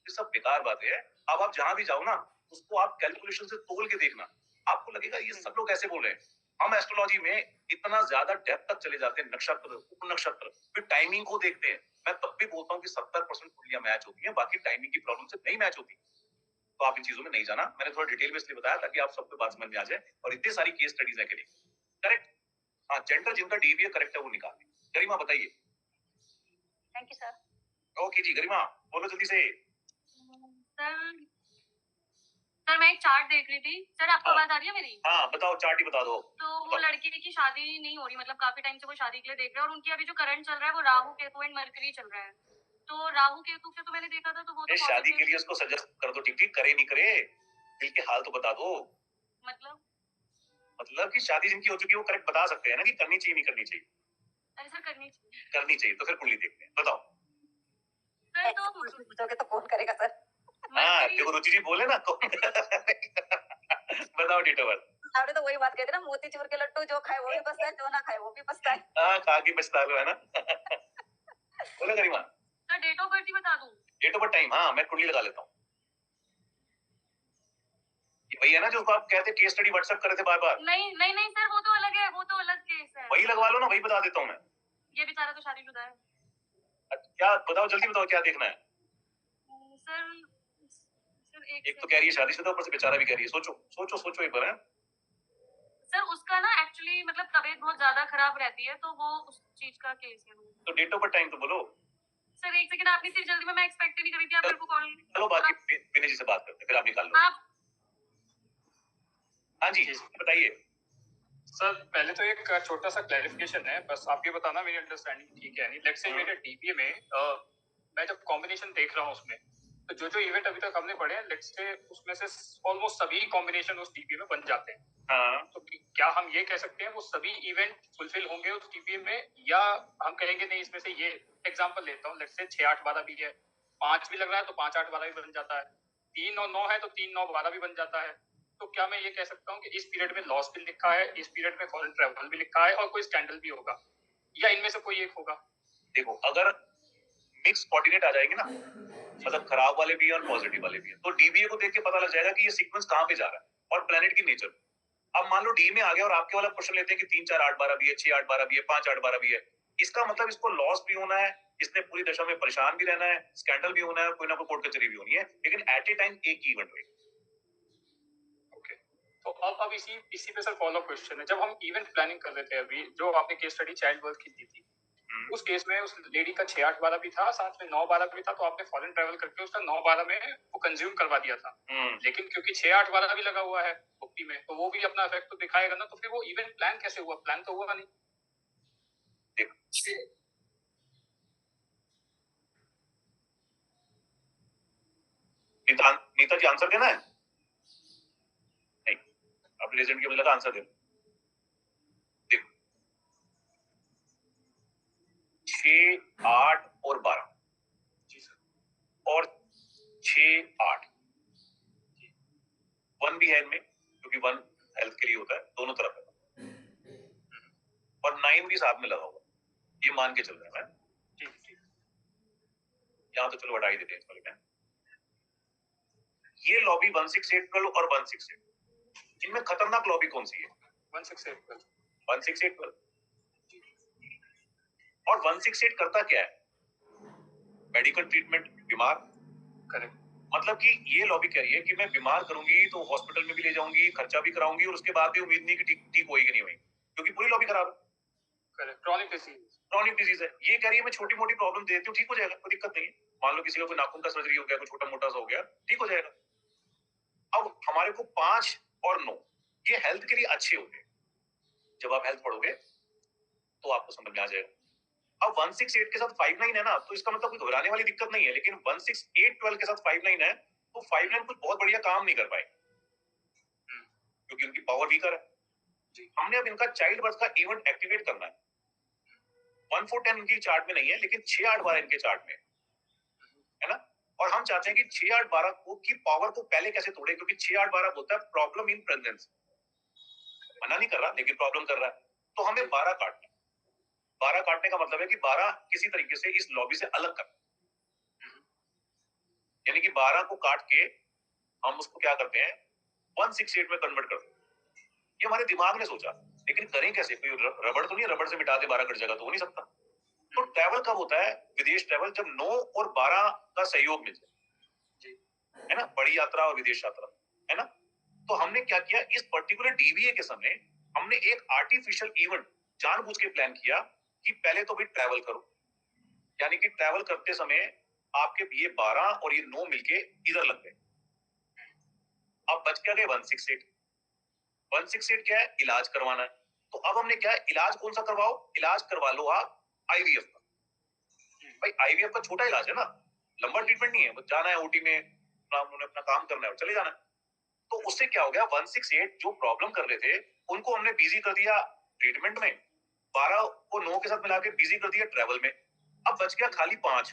ये सब बेकार बातें है। अब आप जहां भी जाओ ना, उसको आप कैलकुलेशन से तोल के देखना, आपको लगेगा ये सब लोग ऐसे बोल रहे हैं। हम एस्ट्रोलॉजी में इतना ज्यादा डेप्थ तक चले जाते हैं, नक्षत्र उप नक्षत्र, फिर टाइमिंग को देखते हैं। मैं तब भी बोलता हूँ कि 70% कुंडलियां मैच होती हैं, बाकी टाइमिंग की प्रॉब्लम से नहीं मैच होती। तो आप इन चीजों में नहीं जाना। मैंने थोड़ा डिटेल में इसलिए बताया ताकि आप सबको बात समझ में आ जाए, और इतनी सारी केस स्टडीज है के लिए। करेक्ट। हाँ, जेंडर जिनका डीबीए करेक्ट है वो निकाल दें। गरिमा बताइए। Thank you sir. ओके जी गरिमा, बोलो जल्दी से। सर सर मैं एक चार्ट देख रही थी। सर आपको हाँ। आवाज आ रही है मेरी? हाँ बताओ, चार्ट ही बता दो। तो वो बताओ। लड़की की शादी नहीं हो रही, मतलब काफी टाइम से वो शादी के लिए देख रहे हैं, और उनकी अभी जो करंट चल रहा है वो राहु केतु एंड मरकरी चल रहा है। तो राहु केतु के तो मैंने देखा था, तो वो तो शादी के पॉजिटिव, लिए उसको सजेस्ट कर दो, ठीक करे नहीं करे, दिल के हाल तो बता दो। मतलब कि शादी जिनकी हो चुकी है वो करेक्ट बता सकते हैं ना कि करनी चाहिए नहीं करनी चाहिए। अरे सर करनी चाहिए। करनी चाहिए तो फिर कुंडली देखते हैं, बताओ। सर तो कुछ पूछोगे तो कौन करेगा सर? हाँ मरकरी, देखो रुचि जी बोले ना कौन बताओ डेट ऑफ बर्थ। आपने तो वही बात कही थी ना, मोतीचूर के लड्डू जो खाए वो भी पछता है, जो ना खाए वो भी पछता है। हाँ खा के पछता लो, है ना बोलो गरिमा। सर डेट ऑफ बर्थ ही बता दूं? डेट ऑफ बर्थ टाइम, हाँ मैं कुंडली लगा लेता हूँ। ये वही है ना जो आप कहते केस स्टडी व्हाट्सएप कर रहे थे बार बार। नहीं नहीं नहीं सर, वो तो अलग है, वो तो अलग केस है। वही लगवा लो ना, वही बता देता हूँ मैं। ये बेचारा तो शादीशुदा है। क्या बताओ, जल्दी बताओ क्या देखना है। सर सर एक तो कह रही है शादीशुदा, ऊपर से बेचारा भी कह रही है। सोचो सोचो सोचो एक बार। है सर उसका ना एक्चुअली मतलब तबीयत बहुत ज्यादा खराब रहती है, तो वो उस चीज का केस है। तो डेट ऑफ बर्थ टाइम तो बोलो। सर एक सेकंड, आप इतनी जल्दी में मैं एक्सपेक्ट नहीं करी थी आप मेरे को कॉल। चलो बाकी विनय जी से बात करते हैं, फिर आप निकाल लो। आप हाँ जी बताइए। सर पहले तो एक छोटा सा क्लैरिफिकेशन है, बस आप ये बताना मेरी अंडरस्टैंडिंग ठीक है नहीं। लेट्स से मेरे डीबीए में मैं जब कॉम्बिनेशन देख रहा हूँ उसमें, तो जो जो इवेंट अभी तक हमने पढ़े हैं, लेट्स से उसमें से ऑलमोस्ट सभी कॉम्बिनेशन उस डीबीए में बन जाते हैं। हाँ तो क्या हम ये कह सकते हैं वो सभी इवेंट फुलफिल होंगे उस डीबीए में, या हम कहेंगे नहीं इसमें से ये एग्जांपल लेता हूँ, लेट्स से 6 8 12 भी है, 5 भी लग रहा है तो 5 8 12 भी बन जाता है, 3 और 9 है तो 3 9 12 भी बन जाता है। तो क्या मैं ये कह सकता हूँ कि इस पीरियड में लॉस भी लिखा है, इस पीरियड में फॉरेन ट्रैवल भी लिखा है और कोई स्कैंडल भी होगा, या इनमें से कोई एक होगा? देखो अगर मिक्स कोऑर्डिनेट आ जाएंगे ना, मतलब खराब वाले भी हैं और पॉजिटिव वाले भी हैं, तो डीबीए को देख के पता लग जाएगा कि ये सीक्वेंस कहाँ पे जा रहा है और प्लेनेट की नेचर। अब मान लो डी में आ गया और आपके वाला क्वेश्चन लेते हैं कि 3 4 8 12 भी है, 6 8 12 भी है, 5 8 12 भी है, इसका मतलब इसको लॉस भी होना है, इसने पूरी दशा में परेशान भी रहना है, स्कैंडल भी होना है, कोई ना कोई कोर्ट कचहरी भी होनी है, लेकिन एट ए टाइम एक ही इवेंट होगा। ओके, तो अब इसी पे सर फॉलो क्वेश्चन है, जब हम इवेंट प्लानिंग कर रहे थे अभी, जो आपने केस स्टडी चाइल्ड बर्थ की दी थी, उस केस में उस लेडी का 6 8 12 भी था, साथ में 9 12 भी था, तो आपने फॉरेन ट्रैवल करके उसका 9 12 में वो कंज्यूम करवा दिया था। लेकिन क्योंकि 6 8 12 भी लगा हुआ है भुक्ति में, तो वो भी अपना इफेक्ट तो दिखाएगा ना, तो फिर वो इवेंट प्लान कैसे हुआ? प्लान तो हुआ नहीं। नीता जी आंसर देना है? नहीं, अब लेजेंड के मुझे लगा आंसर देना। देखो 6 8 और 12 और 6 8 1 भी है इनमें, क्योंकि 1 हेल्थ के लिए होता है, दोनों तरफ है, और 9 भी साथ में लगा हुआ, ये मान के चल रहा है। ठीक, यहाँ तो चलो हटा ही देते हैं इसको, लेकिन ये लॉबी 16812 और 168, इनमें खतरनाक लॉबी कौन सी है? 168 16812। और 168 करता क्या है? मेडिकल ट्रीटमेंट, बीमार। करेक्ट। मतलब कि ये लॉबी कह रही है कि मैं बीमार करूंगी तो हॉस्पिटल में भी ले जाऊंगी, खर्चा भी कराऊंगी, और उसके बाद भी उम्मीद नहीं कि ठीक होगी कि नहीं होगी, क्योंकि पूरी लॉबी खराब है। करेक्ट, क्रॉनिक डिजीज है। ये कह रही है मैं छोटी मोटी प्रॉब्लम दे देती हूँ, ठीक हो जाएगा, कोई दिक्कत नहीं है। मान लो किसी का कोई नाखून का सर्जरी हो गया, कोई छोटा मोटा सा हो गया, ठीक हो जाएगा। अब हमारे को 5 और 9 ये हेल्थ के लिए अच्छे होते हैं, जब आप हेल्थ पढ़ोगे तो आपको समझ में आ जाएगा। अब 168 के साथ 59 है ना, तो इसका मतलब कोई घबराने वाली दिक्कत नहीं है, लेकिन 16812 के साथ 59 है, तो 59 कुछ बहुत बढ़िया काम नहीं कर पाए, क्योंकि उनकी पावर वीकर है। हमने अब इनका चाइल्ड बर्थ का इवेंट एक्टिवेट करना है। 1 4 10 इनकी चार्ट में नहीं है, लेकिन 6 8 12 इनके चार्ट में है ना। और हम चाहते हैं कि 6 8 12 को की पावर को पहले कैसे तोड़े, क्योंकि 6 8 12 बोलता है प्रॉब्लम इन प्रेगनेंसी। मना नहीं कर रहा, लेकिन प्रॉब्लम कर रहा है, तो हमें 12 काटना है। 12 काटने का मतलब है कि 12 किसी तरीके से इस लॉबी से अलग करना, यानी कि 12 को काट के हम उसको क्या करते हैं 168 में कन्वर्ट करते हैं। ये हमारे दिमाग ने सोचा, लेकिन करें कैसे? कोई रबड़ तो नहीं, रबड़ से मिटा दे 12 कट जाएगा, तो हो नहीं सकता। तो ट्रैवल कब होता है? विदेश ट्रैवल जब 9 और 12 का सहयोग मिल जाए, है ना, बड़ी यात्रा और विदेश यात्रा, है ना। तो हमने क्या किया, इस पर्टिकुलर डीवीए के समय हमने एक आर्टिफिशियल इवेंट जानबूझ के प्लान किया कि पहले तो भाई ट्रैवल करो, यानी कि ट्रैवल करते समय आपके ये 12 और ये 9 मिलके इधर लग गए, अब बच क्या गए 168। 168 क्या है? इलाज करवाना है। तो अब हमने क्या है, इलाज कौन सा करवाओ? इलाज करवा लो आप आईवीएफ का। भाई आईवीएफ का छोटा इलाज है ना, लंबा ट्रीटमेंट नहीं है, बस जाना है ओटी में, उन्होंने अपना काम करना है और चले जाना है। तो उससे क्या हो गया, 168 जो प्रॉब्लम कर रहे थे उनको हमने बिजी कर दिया ट्रीटमेंट में, 12 को 9 के साथ मिला के बिजी कर दिया ट्रैवल में। अब बच गया खाली 5,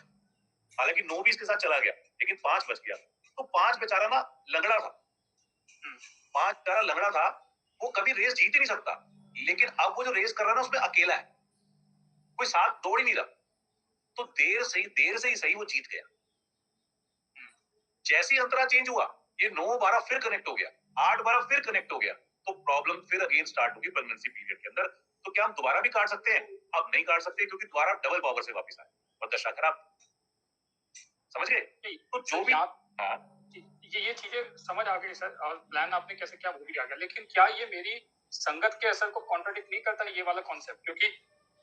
हालांकि 9 भी इसके साथ चला गया लेकिन 5 बच गया। तो 5 बेचारा ना लंगड़ा था, 5 बेचारा लंगड़ा था, वो कभी रेस जीत ही नहीं सकता। लेकिन अब वो जो रेस कर रहा है ना उसमें अकेला है, कोई साथ दौड़ ही नहीं रहा। तो देर से ही सही वो जीत गया। जैसे ही अंतरा चेंज हुआ, ये 9-12 फिर कनेक्ट हो गया, 8-12 फिर कनेक्ट हो गया, तो प्रॉब्लम फिर अगेन स्टार्ट होगी प्रेगनेंसी पीरियड के अंदर। तो क्या हम दोबारा भी काट सकते हैं? अब नहीं काट सकते क्योंकि दोबारा डबल पावर से वापस आए और दशा खराब। समझ गए? तो जो भी हाँ, ये चीजें समझ आ गई सर, और प्लान आपने कैसे क्या वो भी आ गया, लेकिन क्या ये मेरी संगत के असर को कॉन्ट्रडिक्ट नहीं करता ये वाला कॉन्सेप्ट? क्योंकि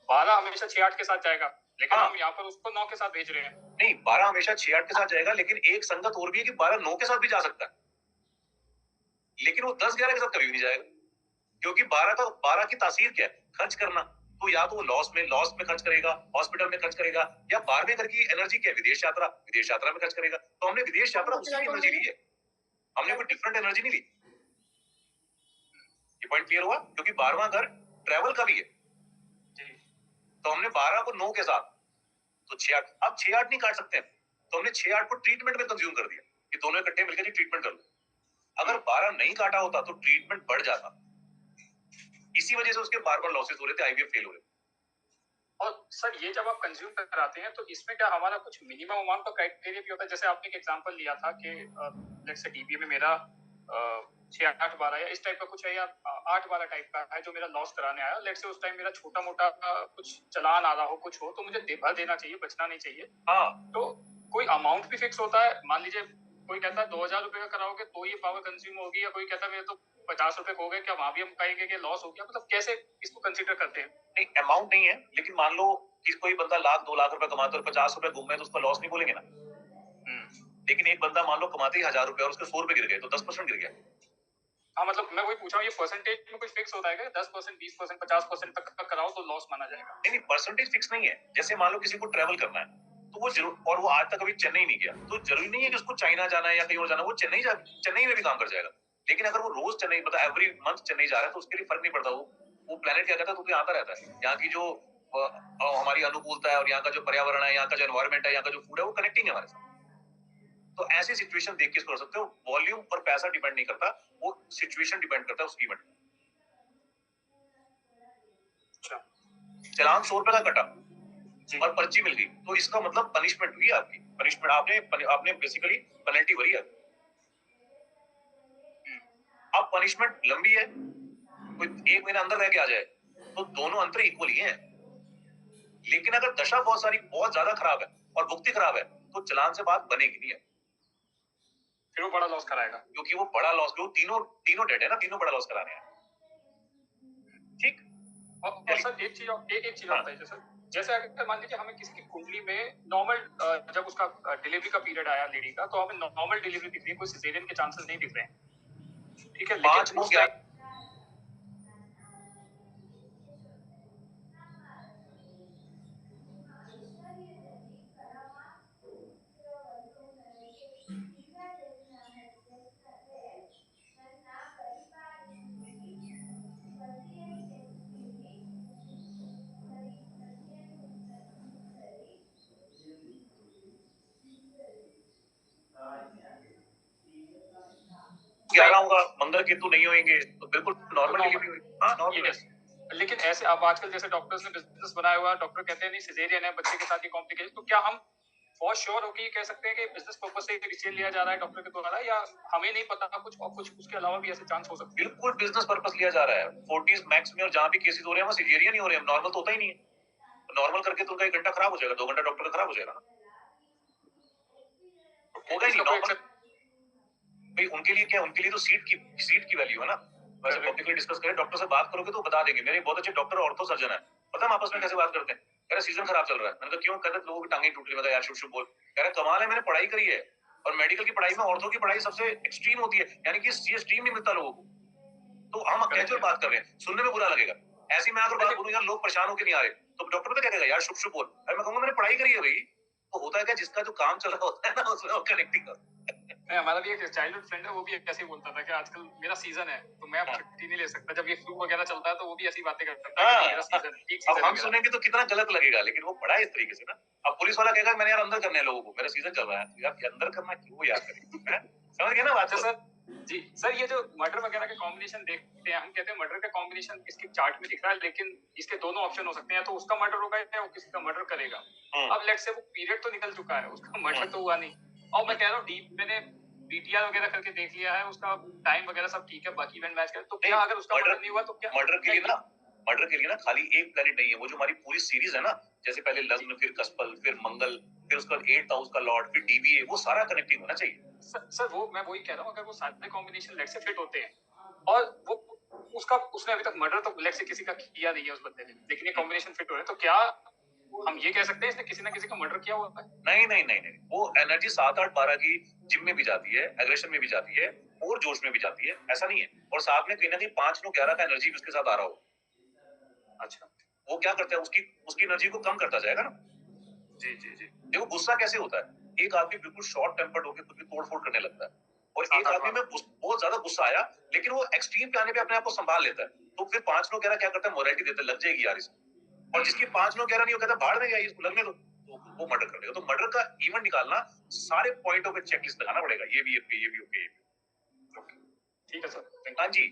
12 हमेशा 6-8 के साथ जाएगा, लेकिन हाँ। हम यहाँ पर उसको 9 के साथ भेज रहे हैं। नहीं, 12 हमेशा 6-8 के साथ जाएगा, लेकिन एक संगत और भी है कि 12-9 के साथ भी जा सकता है, लेकिन वो 10-11 के साथ कभी भी नहीं जाएगा। क्योंकि 12 की तासीर क्या है? खर्च करना। तो या तो वो लॉस में खर्च करेगा, हॉस्पिटल में खर्च करेगा, या 12वें घर की एनर्जी क्या है? विदेश यात्रा में खर्च करेगा। तो हमने विदेश यात्रा उसी की एनर्जी ली है, हमने कोई डिफरेंट एनर्जी नहीं ली। ये पॉइंट क्लियर हुआ? क्योंकि 12वां घर ट्रैवल का भी है। तो हमने 12 को 9 के साथ, तो 6-8, अब 6-8 नहीं काट सकते हैं, तो हमने 6-8 को ट्रीटमेंट में कंज्यूम कर दिया कि दोनों इकट्ठे मिलकर जी ट्रीटमेंट कर लो। अगर 12 नहीं काटा होता तो ट्रीटमेंट बढ़ जाता, इसी वजह से उसके बार-बार लॉसेस हो रहे थे, आईवीएफ फेल हो रहे थे। और सर ये जब आप कंज्यूम कराते हैं तो इसमें क्या हमारा कुछ मिनिमम अमाउंट का क्राइटेरिया भी होता है? जैसे आपने एक एग्जांपल लिया था कि लेट्स से टीबी में मेरा 6-8-12 या इस टाइप का कुछ है, या 8-12 टाइप का है जो मेरा लॉस कराने आया, लेट्स से उस टाइम मेरा छोटा मोटा कुछ चलान आ रहा हो, कुछ हो, तो मुझे भर देना चाहिए, बचना नहीं चाहिए। हाँ, तो कोई अमाउंट भी फिक्स होता है? मान लीजिए कोई कहता है 2000 रुपए का कराओगे तो ये पावर कंज्यूम होगी, या कोई कहता है मेरे तो 50 रुपए हो गए, क्या वहां भी हम कहेंगे कि लॉस हो गया? मतलब कैसे इसको कंसीडर करते हैं? नहीं अमाउंट नहीं है, लेकिन मान लो कि कोई बंदा 1,00,000-2,00,000 रुपए कमाता है और 50 रुपए गुम गए तो उसका लॉस नहीं बोलेंगे ना। लेकिन एक बंदा मान लो कमाते ही 1000 रुपए और उसके 100 रुपए गिर गए तो 10% गिर गया। हाँ, मतलब मैं वही पूछ रहा हूँ, ये परसेंटेज में कुछ फिक्स होता है क्या? 10%, 20%, 50% तक का कराओ तो लॉस माना जाएगा? नहीं, परसेंटेज फिक्स नहीं है। जैसे मान लो किसी को ट्रैवल करना है तो वो जरूर, और वो आज तक कभी चेन्नई नहीं गया, तो जरूरी नहीं है कि उसको चाइना जाना है या कहीं और जाना है, वो चेन्नई में भी काम कर जाएगा। लेकिन अगर वो रोज चेन्नई, मतलब एवरी मंथ चेन्नई जा रहा है, तो उसके लिए फर्क नहीं पड़ता। वो प्लेनेट क्या कहता है, तो यहाँ आता रहता है। यहाँ की जो हमारी अनुकूलता है और यहाँ का जो पर्यावरण है, यहाँ का जो एनवायरमेंट है, यहाँ का जो फूड है, वो कनेक्टिंग है हमारे साथ। तो ऐसी सिचुएशन देख के इसको कर सकते हो। वॉल्यूम और पैसा डिपेंड नहीं करता, वो सिचुएशन डिपेंड करता है उस इवेंट पे। अच्छा, चालान 100 रुपए का कटा जी। और पर्ची मिल गई, तो इसका मतलब पनिशमेंट हुई आपकी। पनिशमेंट आपने बेसिकली पेनल्टी भरी है। अब पनिशमेंट लंबी है, कोई 1 महीना अंदर रह के आ जाए, तो दोनों अंतर इक्वल ही हैं। लेकिन अगर दशा बहुत ज्यादा खराब है और भुक्ति खराब है, तो चालान से बात बनेगी नहीं है, फिर वो बड़ा लॉस कराएगा। क्योंकि वो बड़ा लॉस, जो तीनों डेड है ना, तीनों बड़ा लॉस कराने हैं। ठीक। और सर एक चीज और बताइए सर, जैसे अगर मान लीजिए हमें किसी की कुंडली में नॉर्मल जब उसका डिलीवरी का पीरियड आया लेडी का, तो हमें नॉर्मल डिलीवरी दिख रही है, कोई सिजेरियन के चांसेस नहीं दिख रहे हैं, ठीक है, 5 लेकिन को उस क्या टाइम ग्यारह होगा, मंगल केतु नहीं होंगे, तो बिल्कुल नॉर्मल normal- डिलीवरी हुई। हाँ, नॉर्मल। Yes. लेकिन ऐसे अब आजकल जैसे डॉक्टर्स ने बिजनेस बनाया हुआ है, डॉक्टर कहते हैं नहीं सिजेरियन है, बच्चे के साथ ये कॉम्प्लिकेशन, तो क्या हम फॉर श्योर होकर ये कह सकते हैं कि बिजनेस पर्पस से डिसीजन लिया जा रहा है डॉक्टर के द्वारा, या हमें नहीं पता कुछ और कुछ उसके अलावा भी ऐसे चांस हो सकते हैं? बिल्कुल बिजनेस पर्पस लिया जा रहा है। 40s मैक्स में, और जहाँ भी केसेस हो रहे हैं वहाँ सिजेरियन ही हो रहे हैं, नॉर्मल तो होता ही नहीं है। नॉर्मल करके तो उनका 1 घंटा खराब हो जाएगा, 2 घंटा डॉक्टर का खराब हो जाएगा, होगा ही नहीं नॉर्मल। भाई उनके लिए क्या, उनके लिए तो सीट की वैल्यू है ना। वैसे पब्लिकली डिस्कस करें, डॉक्टर से बात करोगे तो बता देंगे। मेरे बहुत अच्छे डॉक्टर ऑर्थो सर्जन है, पता है हम आपस में कैसे बात करते हैं? कह रहे सीजन खराब चल रहा है। मैंने कहा क्यों? कहते लोगों की टांगें टूट रही। मैं कहा यार शुभ शुभ बोल। कह रहे कमाल है, मैंने पढ़ाई करी है और मेडिकल की पढ़ाई में ऑर्थो की पढ़ाई सबसे एक्सट्रीम होती है, यानी कि ये स्ट्रीम नहीं मिलता लोगों को। तो हम कैजुअल बात कर रहे हैं, सुनने में बुरा लगेगा। ऐसी मैं अगर बात बोलूं यार लोग परेशान होकर नहीं आ रहे, तो डॉक्टर पता क्या कहेगा, यार शुभ शुभ बोल। अरे मैं कहूंगा मैंने पढ़ाई करी है भाई। तो होता है क्या, जिसका जो काम चल रहा होता है ना उसमें कनेक्टिंग नहीं, हमारा भी एक चाइल्डहुड फ्रेंड है, वो भी ऐसे ही बोलता था कि आजकल मेरा सीजन है तो मैं अब हाँ। छुट्टी नहीं ले सकता। जब ये फ्लू वगैरह चलता है तो वो भी ऐसी बातें करता है कि मेरा सीजन है, पीक अब सीजन है हम मेरा। सुनेंगे तो कितना गलत लगेगा, लेकिन वो पढ़ा है इस तरीके से ना। अब पुलिस वाला कहेगा मैंने यार अंदर करने हैं लोगों को, मेरा सीजन चल रहा है। यार ये अंदर करना क्यों यार करें, हैं? समझ गए ना बात अच्छा को? सर, जी सर, ये जो मर्डर वगैरह के कॉम्बिनेशन देखते हैं, हम कहते हैं मर्डर का कॉम्बिनेशन इसके चार्ट में दिख रहा है, लेकिन इसके दोनों ऑप्शन हो सकते हैं, तो उसका मर्डर होगा या वो किसी का मर्डर करेगा। अब लेट्स से वो पीरियड तो निकल चुका है, उसका मर्डर तो हुआ नहीं। और मैं कह रहा हूँ डीप मैंने बीटीआर वगैरह करके देख लिया है, उसका टाइम वगैरह सब ठीक है, बाकी इवेंट मैच कर, तो क्या अगर उसका मर्डर नहीं हुआ तो क्या मर्डर के लिए ना खाली एक प्लेनेट नहीं है, वो जो हमारी पूरी सीरीज है ना, जैसे पहले लग्न, फिर कस्पल, फिर मंगल, फिर उसका 8th हाउस का लॉर्ड, फिर डीबीए, वो सारा कनेक्टिंग होना चाहिए। सर वो मैं वही कह रहा हूँ, अगर वो सारे कॉम्बिनेशन लेट से फिट होते हैं और वो उसका उसने अभी तक मर्डर तो लेट से किसी का किया नहीं है उस बंदे ने, लेकिन ये कॉम्बिनेशन फिट हो रहे हैं, तो क्या हम ये कह सकते हैं इसने किसी ना किसी का मर्डर किया हुआ है? नहीं, वो एनर्जी 7, 8, 12 की जिम में भी जाती है, एग्रेशन में भी जाती है और जोश में भी जाती है, ऐसा नहीं है। और साथ में कहीं ना कहीं 5, 9, 11 का एनर्जी भी उसके साथ आ रहा हो। अच्छा, वो क्या करता है, उसकी एनर्जी को कम करता जाएगा ना। जी जी जी। देखो गुस्सा कैसे होता है, एक आदमी बिल्कुल शॉर्ट टेम्पर्ड होकर कुछ भी तोड़-फोड़ करने लगता है, और एक आदमी में बहुत ज्यादा गुस्सा आया, लेकिन वो एक्सट्रीम पे आने पे अपने आप को संभाल लेता है। तो फिर 5, 9, 11 क्या करता है, मोरालिटी देता है, लग जाएगी यार इसको। और जिसकी 5, 9, 11 नहीं, वो कहता है भाड़ में गया, इसको लगने दो, तो वो मर्डर कर देगा। तो मर्डर का इवेंट निकालना, सारे पॉइंटों पे चेकलिस्ट लगाना पड़ेगा, ये भी ओके, ये भी ओके, ये भी ओके। ठीक है सर, थैंक हाँ जी,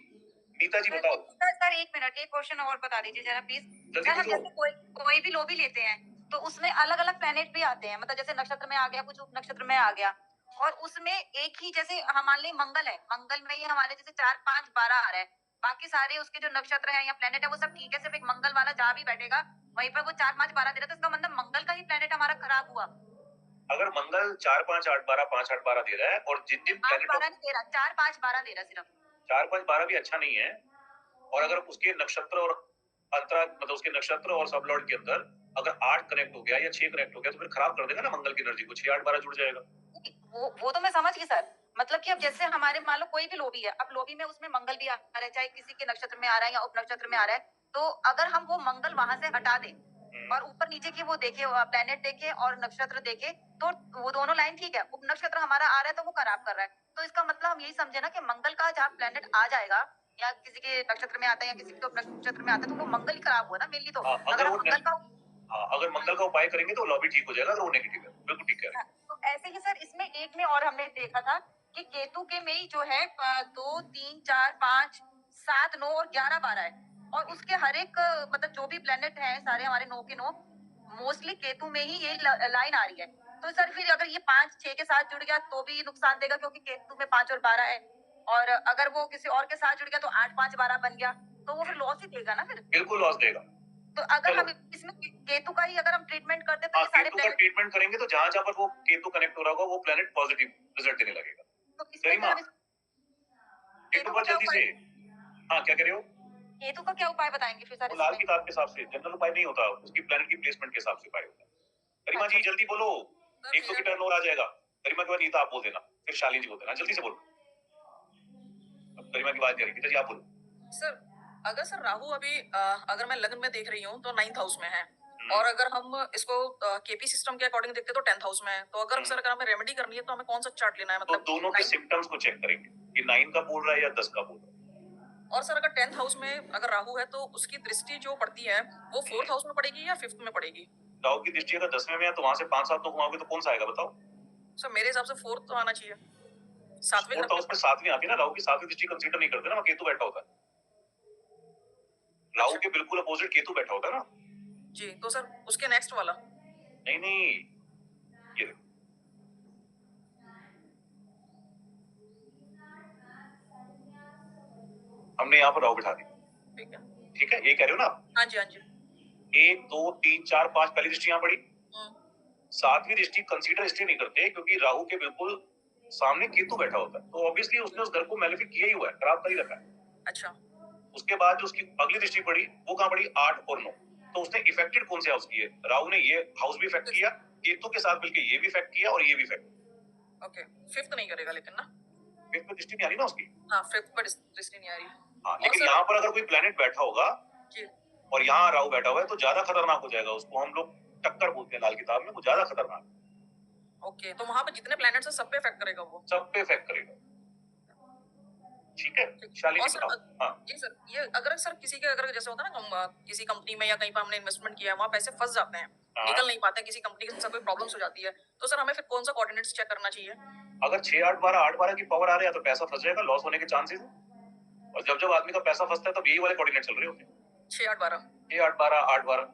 नीता जी बताओ। सर 1 मिनट, एक क्वेश्चन और बता दीजिए जरा प्लीज। जल्दी सर हम पूछो। जैसे कोई भी लॉबी लेते हैं तो उसमें अलग अलग प्लेनेट भी आते हैं, मतलब जैसे नक्षत्र में आ गया, कुछ उप नक्षत्र में आ गया, और उसमें एक ही, जैसे हम मान लें मंगल है, मंगल में ही हमारे जैसे 4, 5, 12 आ रहा है, बाकी सारे उसके जो नक्षत्र है या प्लेनेट है वो सब ठीक है, सिर्फ एक मंगल वाला जहाँ भी बैठेगा वहीं पर वो 4, 5, 12 दे रहा है, तो इसका मतलब मंगल का ही प्लेनेट हमारा खराब हुआ। अगर मंगल 4, 5, 8, 12, 5, 8, 12 दे रहा है, और जिन जिन 8, प्लैनेटों 12 नहीं दे रहा, 4, 5, 12 दे रहा सिर्फ। 4, 5, 12 भी अच्छा नहीं है। और अगर उसके नक्षत्र और अंतरा, मतलब उसके नक्षत्र और सब लॉर्ड के अंदर अगर 8 कनेक्ट हो गया या 6 कनेक्ट हो गया, तो फिर खराब कर देगा ना मंगल की एनर्जी को। 6, 8, 12 जुड़ जाएगा। वो तो मैं समझ गई सर, मतलब कि अब जैसे हमारे मान लो कोई भी लॉबी है, अब लॉबी में उसमें मंगल भी आ रहा है, चाहे किसी के नक्षत्र में आ रहा है या उप नक्षत्र में आ रहा है, तो अगर हम वो मंगल वहां से हटा दें और ऊपर नीचे की वो देखे, प्लेनेट देखे और नक्षत्र देखे, तो वो दोनों लाइन ठीक है, उप नक्षत्र हमारा आ रहा है तो वो खराब कर रहा है, तो इसका मतलब हम यही समझे ना कि मंगल का जहाँ प्लेनेट आ जाएगा या किसी के नक्षत्र में आता है या किसी के उप नक्षत्र में आता है, तो वो मंगल ही खराब हुआ ना मेनली। तो अगर हम मंगल का अगर मंगल का उपाय करेंगे तो लॉबी ठीक हो जाएगा, अगर वो नेगेटिव है। बिल्कुल ठीक है। तो ऐसे ही सर इसमें एक में और हमने देखा था कि केतु के में ही जो है 2, 3, 4, 5, 7, 9 और 11, 12 है, और उसके हर एक मतलब जो भी प्लेनेट हैं सारे हमारे 9 के 9 मोस्टली केतु में ही ये लाइन आ रही है। तो सर फिर अगर ये 5, 6 के साथ जुड़ गया तो भी नुकसान देगा, क्योंकि केतु में 5 और 12 है, और अगर वो किसी और के साथ जुड़ गया तो 8, 5, 12 बन गया, तो वो फिर लॉस ही देगा ना फिर। बिल्कुल लॉस देगा। तो अगर हम इसमें केतु का ही अगर हम ट्रीटमेंट करते तो ये सारे केतु का प्लेनेट, ट्रीटमेट करेंगे तो जहां जहां पर वो केतु कनेक्ट हो रहा होगा, वो प्लेनेट पॉजिटिव रिजल्ट देने लगेगा। तो इसमें गरिमा, फिर हम केतु पर जल्दी से। हाँ, क्या कह रहे हो? केतु का क्या उपाय बताएंगे फिर सर वो लाल इसमें? किताब के हिसाब से जनरल उपाय नहीं होता, उसकी प्लेनेट की प्लेसमेंट के हिसाब से उपाय होता है। गरिमा जी जल्दी बोलो, 100 की टर्न और आ जाएगा। गरिमा के बाद नीता आप बोल देना, फिर शालिनी जी बोल देना, जल्दी से बोलो। अब गरिमा की बात करेगी, नीता जी आप बोलो। सर अगर सर राहु अभी अगर मैं लग्न में देख रही हूँ तो 9th हाउस में है, और अगर हम इसको केपी सिस्टम के अकॉर्डिंग देखते हैं तो 10th हाउस में है, तो अगर सर अगर हमें रेमेडी करनी है तो हमें कौन सा चार्ट लेना है, तो मतलब दोनों के सिम्टम्स को चेक करेंगे कि 9 का बोल रहा है या 10 का बोल रहा है। और सर अगर 10th हाउस में अगर राहु है तो उसकी दृष्टि जो पड़ती है वो 4th हाउस में पड़ेगी या 5th में पड़ेगी? राहु की दृष्टि अगर 10वें में है तो वहां से 5, 7 तो घुमाओगे तो कौन सा आएगा बताओ? सर मेरे हिसाब से 4th तो आना चाहिए, 7वें फोर्थ हाउस में 7वीं आती है ना, राहु की 7वीं दृष्टि कंसीडर नहीं करते ना, वहाँ केतु बैठा होता है। राहु के बिल्कुल अपोजिट केतु बैठा होता है ना। जी, तो सर उसके नेक्स्ट वाला नहीं, ये देखो, हमने यहाँ पर राहु बिठा दी, ठीक है। ठीक है, ये कह रहे हो ना आप? हाँ जी, हाँ जी। 1, 2, 3, 4, 5 पहली दृष्टि यहाँ पड़ी। हम्म, 7वीं दृष्टि कंसीडर इसलिए नहीं करते क्योंकि राहु के बिल्कुल सामने केतु बैठा होता है, तो ऑब्वियसली उसने उस घर को मैलेफिक किया ही हुआ है, खराब कर ही रखा है। अच्छा। उसके बाद जो उसकी अगली दृष्टि पड़ी वो कहाँ पड़ी? 8 और 9। तो उसने इफेक्टेड कौन से हाउस किए? राहु ने ये हाउस भी इफेक्ट किया, केतु के साथ मिलकर ये भी इफेक्ट किया और ये भी इफेक्ट। ओके, फिफ्थ नहीं करेगा लेकिन ना। फिफ्थ पे दृष्टि नहीं आ रही ना उसकी। हाँ, फिफ्थ पर दृष्टि नहीं आ रही। हाँ, और लेकिन सर यहाँ पर अगर कोई प्लेनेट बैठा होगा जी, और यहाँ राहु बैठा हुआ है तो ज्यादा खतरनाक हो जाएगा। उसको हम लोग टक्कर बोलते हैं लाल किताब में, वो ज्यादा खतरनाक, ओके, तो वहां पे जितने प्लैनेट्स हैं सब पे इफेक्ट करेगा वो। सब पे इफेक्ट करेगा। ठीक है, ठीक। शालिनी और सर बताओ। हाँ, जी सर, ये अगर सर किसी के अगर जैसे होता है ना किसी कंपनी में या कहीं पर हमने इन्वेस्टमेंट किया है, वहाँ पैसे फंस जाते हैं, हाँ। निकल नहीं पाते हैं, किसी कंपनी के साथ कोई प्रॉब्लम्स हो जाती है, तो सर हमें फिर कौन सा कोऑर्डिनेट्स चेक करना चाहिए? अगर 6 8 12 8 12 की पावर आ रही है तो पैसा फंस जाएगा, लॉस होने के चांसेस है। और जब जब आदमी का पैसा फंसता है तब यही वाले कोऑर्डिनेट चल रहे होते हैं। 6 8 12। 6 8 12 8 12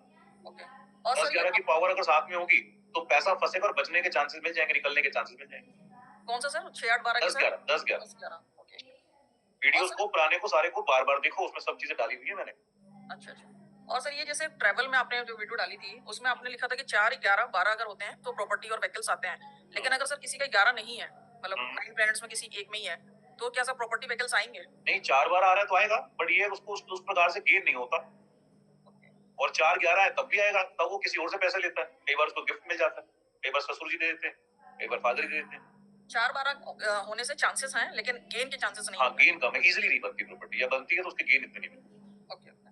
ओके। और 10 सर ये 11 की पावर अगर साथ में होगी तो पैसा फंसेगा और बचने के चांसेस मिल जाएंगे, निकलने के चांसेस मिल जाएंगे। कौन सा सर 6 8 12 की 10 सर? 11 10 11 10 11। ओके। वीडियोस और को पुराने को सारे को बार बार देखो, उसमें सब चीजें डाली हुई है मैंने। अच्छा अच्छा। और सर ये जैसे ट्रैवल में आपने जो वीडियो डाली थी उसमें आपने लिखा था कि 4 11 12 अगर होते हैं तो प्रॉपर्टी और व्हीकल्स आते हैं, लेकिन अगर सर किसी का 11 नहीं है, मतलब 9 प्लैनेट्स में किसी एक में ही है, तो क्या सर प्रॉपर्टी व्हीकल्स आएंगे? नहीं, 4 12 आ रहा है तो आएगा, बट ये उसको उस प्रकार से गेन नहीं होता। और 4 11 है तब भी आएगा, तब वो किसी और से पैसे लेता है, कई बार उसको गिफ्ट मिल जाता है, कई बार ससुर जी दे देते हैं, कई बार फादर जी दे देते हैं। 4 12 होने से चांसेस हैं, लेकिन गेन के चांसेस नहीं। हाँ, गेन कम है, इजीली नहीं बनती प्रॉपर्टी, या बनती है तो उसके गेन इतने नहीं मिलते। Okay okay.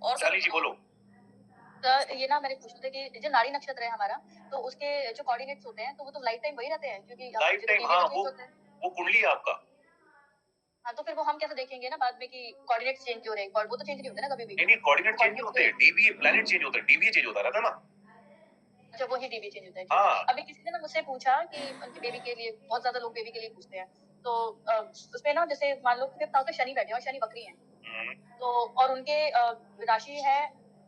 और शाली जी बोलो। सर ये ना मैंने पूछा था कि जो नाड़ी नक्षत्र है हमारा, तो उसके जो कोऑर्डिनेट्स होते हैं तो वो तो लाइफ टाइम वही रहते हैं, क्योंकि लाइफ टाइम, हाँ, वो कुंडली है आपका। हाँ, तो फिर वो हम कैसे देखेंगे ना बाद में कि कोऑर्डिनेट्स चेंज हो रहे हैं, वो तो चेंज नहीं होते ना कभी भी। नहीं नहीं, कोऑर्डिनेट चेंज नहीं होते, डीबी प्लेनेट चेंज होता है, डीबी चेंज होता रहता है ना। अच्छा, वही डीबी चेंज होता है। हाँ। अभी किसी ने ना मुझसे पूछा कि उनके बेबी के लिए, बहुत ज्यादा लोग बेबी के लिए पूछते हैं, तो उसमें ना जैसे मान लो 5th हाउस में शनि बैठे हैं और शनि वक्री हैं, तो और उनके राशि है,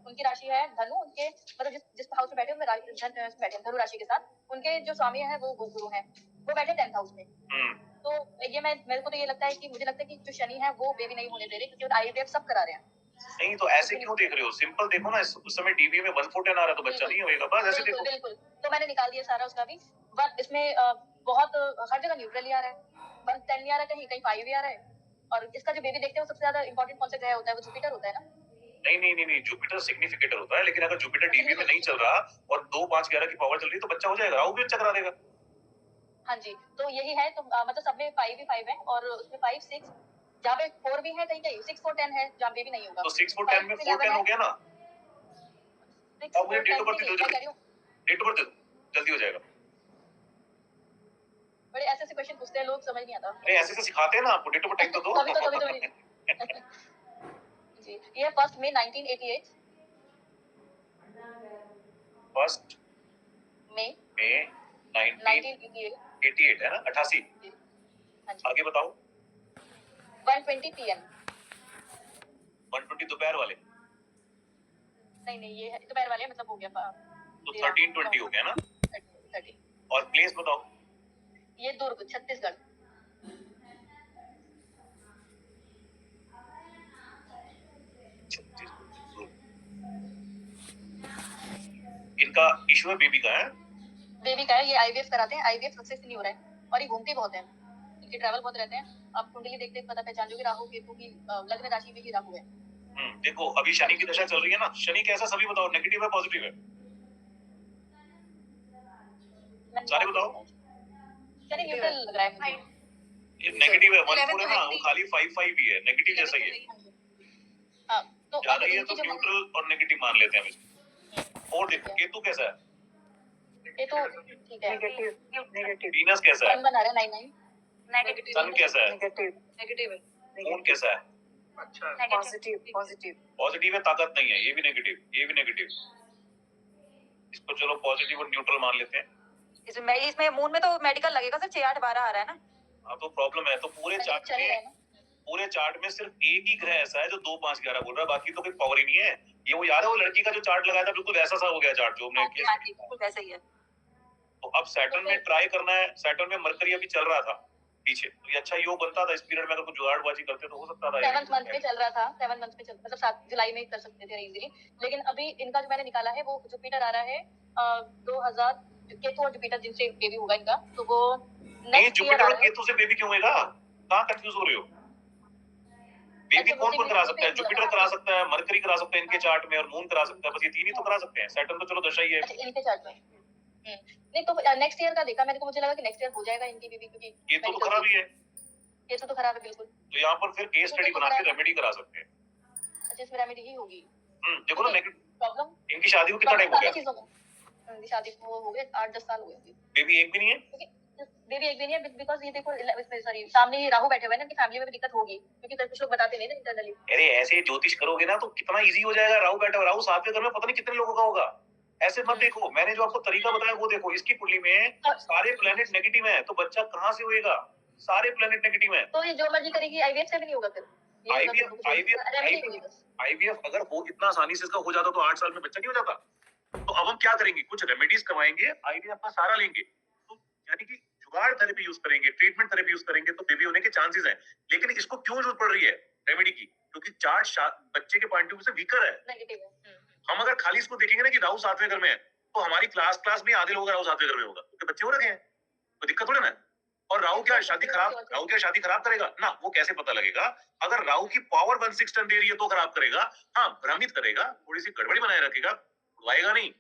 उनकी राशि है धनु, उनके मतलब जिस हाउस में बैठे हैं बैठे धनु राशि के साथ, उनके जो स्वामी है वो गुरु है, वो बैठे 10th हाउस में। तो ये मेरे को तो ये लगता है कि मुझे लगता है कि जो शनि है वो बेबी नहीं होने दे रहे, क्योंकि आईवीएफ सब करा रहे हैं। नहीं तो ऐसे क्यों देख रहे हो, सिंपल देखो ना, उस समय डीबी में 1/4 आ रहा है तो बच्चा नहीं होएगा, बस ऐसे देखो। बिल्कुल, तो मैंने निकाल दिया सारा उसका भी, बट इसमें बहुत हर जगह न्यूट्रल ही आ रहा है, 110 नहीं आ रहा, कहीं 5 ही आ रहा है। और इसका जो बेबी देखते हैं वो सबसे ज्यादा इंपॉर्टेंट कौन सा ग्रह होता है? वो जुपिटर होता है ना। नहीं, जुपिटर सिग्निफिकेटर होता है, लेकिन अगर जुपिटर डीबी में नहीं चल रहा और 2 5 11 की पावर चल रही है तो बच्चा हो जाएगा, राहु भी अच्छा करा देगा। हाँ जी, तो यही है, तो मतलब सब में 5 ही 5 है, और उसमें 5 6 जहाँ पे 4 भी है, कहीं 6 4 10 है जहाँ बेबी नहीं होगा, तो 6 4 10 में 4 10 हो गया ना। 6 अब मुझे 4 डेट ऑफ 10 बर्थ नहीं, दे मैं दो, कह रही हूँ डेट ऑफ बर्थ दे दो, जल्दी हो जाएगा। बड़े ऐसे क्वेश्चन पूछते हैं लोग, समझ नहीं आता। नहीं, ऐसे से सिखाते हैं ना आपको, डेट ऑफ बर्थ टाइम तो दो। तभी जी, ये 1 मई 1988, फर्स्ट मई में 1988 है ना, 88। हाँ जी, आगे बताओ। 120 PM। 120 दोपहर वाले, नहीं ये है दोपहर वाले, मतलब हो गया तो 13 20 हो गया ना। 30। और प्लेस बताओ। ये दुर्ग, छत्तीसगढ़। इनका इशू है बेबी का है। बेबी का है, ये आईवीएफ कराते हैं, आईवीएफ सक्सेस नहीं हो रहा है, और ये घूमते बहुत हैं, इनके ट्रैवल बहुत रहते हैं। आप कुंडली देखते पता पहचान लोगे, राहु केतु की लग्न राशि में ही राहु है। देखो अभी शनि की दशा चल रही है ना, शनि कैसा सभी बताओ, नेगेटिव है पॉजिटिव है, सारे बताओ। शनि न्यूट्रल लग रहा है मुझे। ये नेगेटिव है, 1 4 है ना, वो खाली 5 5 ही है, नेगेटिव जैसा ही है। हाँ, तो ज्यादा ही है इनकी तो जो न्यूट्रल और नेगेटिव मान लेते हैं हम इसको। और देखो केतु कैसा है, ये तो ठीक है, वीनस कैसा है, 1 बना रहा है 9 नेगेटिव सन कैसा है, नेगेटिव है मून कैसा है, पॉजिटिव है, ताकत नहीं है, ये भी नेगेटिव, ये भी नेगेटिव। इसको चलो पॉजिटिव और न्यूट्रल मान लेते हैं। इसमें मून में तो मेडिकल लगेगा सर, 6 8 12 आ रहा है ना। हाँ तो प्रॉब्लम है, तो पूरे चार्ट में सिर्फ एक ही ग्रह ऐसा है जो 2 5 11 बोल रहा है, बाकी तो कोई पावर ही नहीं है। ये वो याद है वो लड़की का जो चार्ट लगाया था, बिल्कुल वैसा सा हो गया चार्ट जो हमने किया। बिल्कुल वैसा ही है। तो अब सैटर्न में ट्राई करना है, सैटर्न में मरकरी अभी चल रहा था पीछे, तो ये अच्छा योग बनता था इस पीरियड में, अगर कुछ जुगाड़बाजी करते तो हो सकता था। 7th मंथ में चल रहा था, 7 मंथ में मतलब 7 जुलाई में कर सकते थे इजीली, लेकिन अभी इनका जो मैंने निकाला है वो जुपिटर आ रहा है 2000, केतु और जुपिटर जिनसे बेबी होगा इनका, तो वो नेक्स्ट ईयर जुपिटर और केतु से बेबी क्यों होगा, कहाँ कंफ्यूज हो रहे हो? बेबी कौन करा सकता है? जुपिटर करा सकता है, मरकरी करा सकता है इनके चार्ट में, और मून करा सकता है, बस ये 3 ही तो करा सकते हैं। सैटर्न तो चलो दशा ही है इनके चार्ट में। नहीं तो नेक्स्ट ईयर का देखा मैंने, तो मुझे लगा कि नेक्स्ट ईयर हो जाएगा इनकी भी, क्योंकि ये तो खराब ही है। केस तो खराब है बिल्कुल। तो यहाँ पर फिर केस स्टडी बना के रेमेडी करा सकते हैं। अच्छा, इसमें रेमेडी ही होगी। देखो ना, प्रॉब्लम इनकी शादी को कितना टाइम हो गया? चीजों में शादी को हो गए 8-10 साल हो गए। बेबी एक भी नहीं है। बेबी एक भी नहीं है, बिकॉज ये देखो सॉरी सामने ही राहु बैठे हुए हैं ना, इनकी फैमिली में भी दिक्कत होगी, क्योंकि कुछ लोग बताते नहीं ना इंटरनली। अरे ऐसे ज्योतिष करोगे ना तो कितना इजी हो जाएगा। राहु बैठा हुआ, राहु सातवें घर में पता नहीं कितने लोगों का होगा। ऐसे मत देखो, मैंने जो आपको तरीका बताया वो देखो। इसकी कुंडली में सारे प्लेनेट नेगेटिव हैं, तो बच्चा कहाँ से होएगा? सारे प्लेनेट नेगेटिव हैं। तो ये जो मर्जी करेगी आईवीएफ से भी नहीं होगा फिर। आईवीएफ अगर हो इतना आसानी से इसका हो जाता तो 8 साल में बच्चा नहीं हो जाता। तो अब हम क्या करेंगे? कुछ रेमेडीज करवाएंगे, आईवीएफ का सारा लेंगे, तो यानी कि जुगाड़ थेरेपी यूज करेंगे, ट्रीटमेंट थेरेपी यूज करेंगे, तो बेबी होने के चांसेस हैं। लेकिन इसको क्यों जरूरत पड़ रही है रेमेडी की? क्योंकि चार्ट बच्चे के पॉइंट ऑफ व्यू से वीकर है। नेगेटिव है। हम अगर खाली इसको देखेंगे ना कि राहु सातवें घर में है, तो हमारी क्लास में आधे लोग राहु सातवें घर में होगा, क्योंकि बच्चे हो रखे हैं, तो दिक्कत थोड़ी ना। और राहु क्या शादी खराब करेगा ना? वो कैसे पता लगेगा? अगर राहु की पावर 1/6 टन दे रही है तो खराब करेगा। हाँ, भ्रमित करेगा, थोड़ी सी गड़बड़ी बनाए रखेगा, उड़वाएगा नहीं।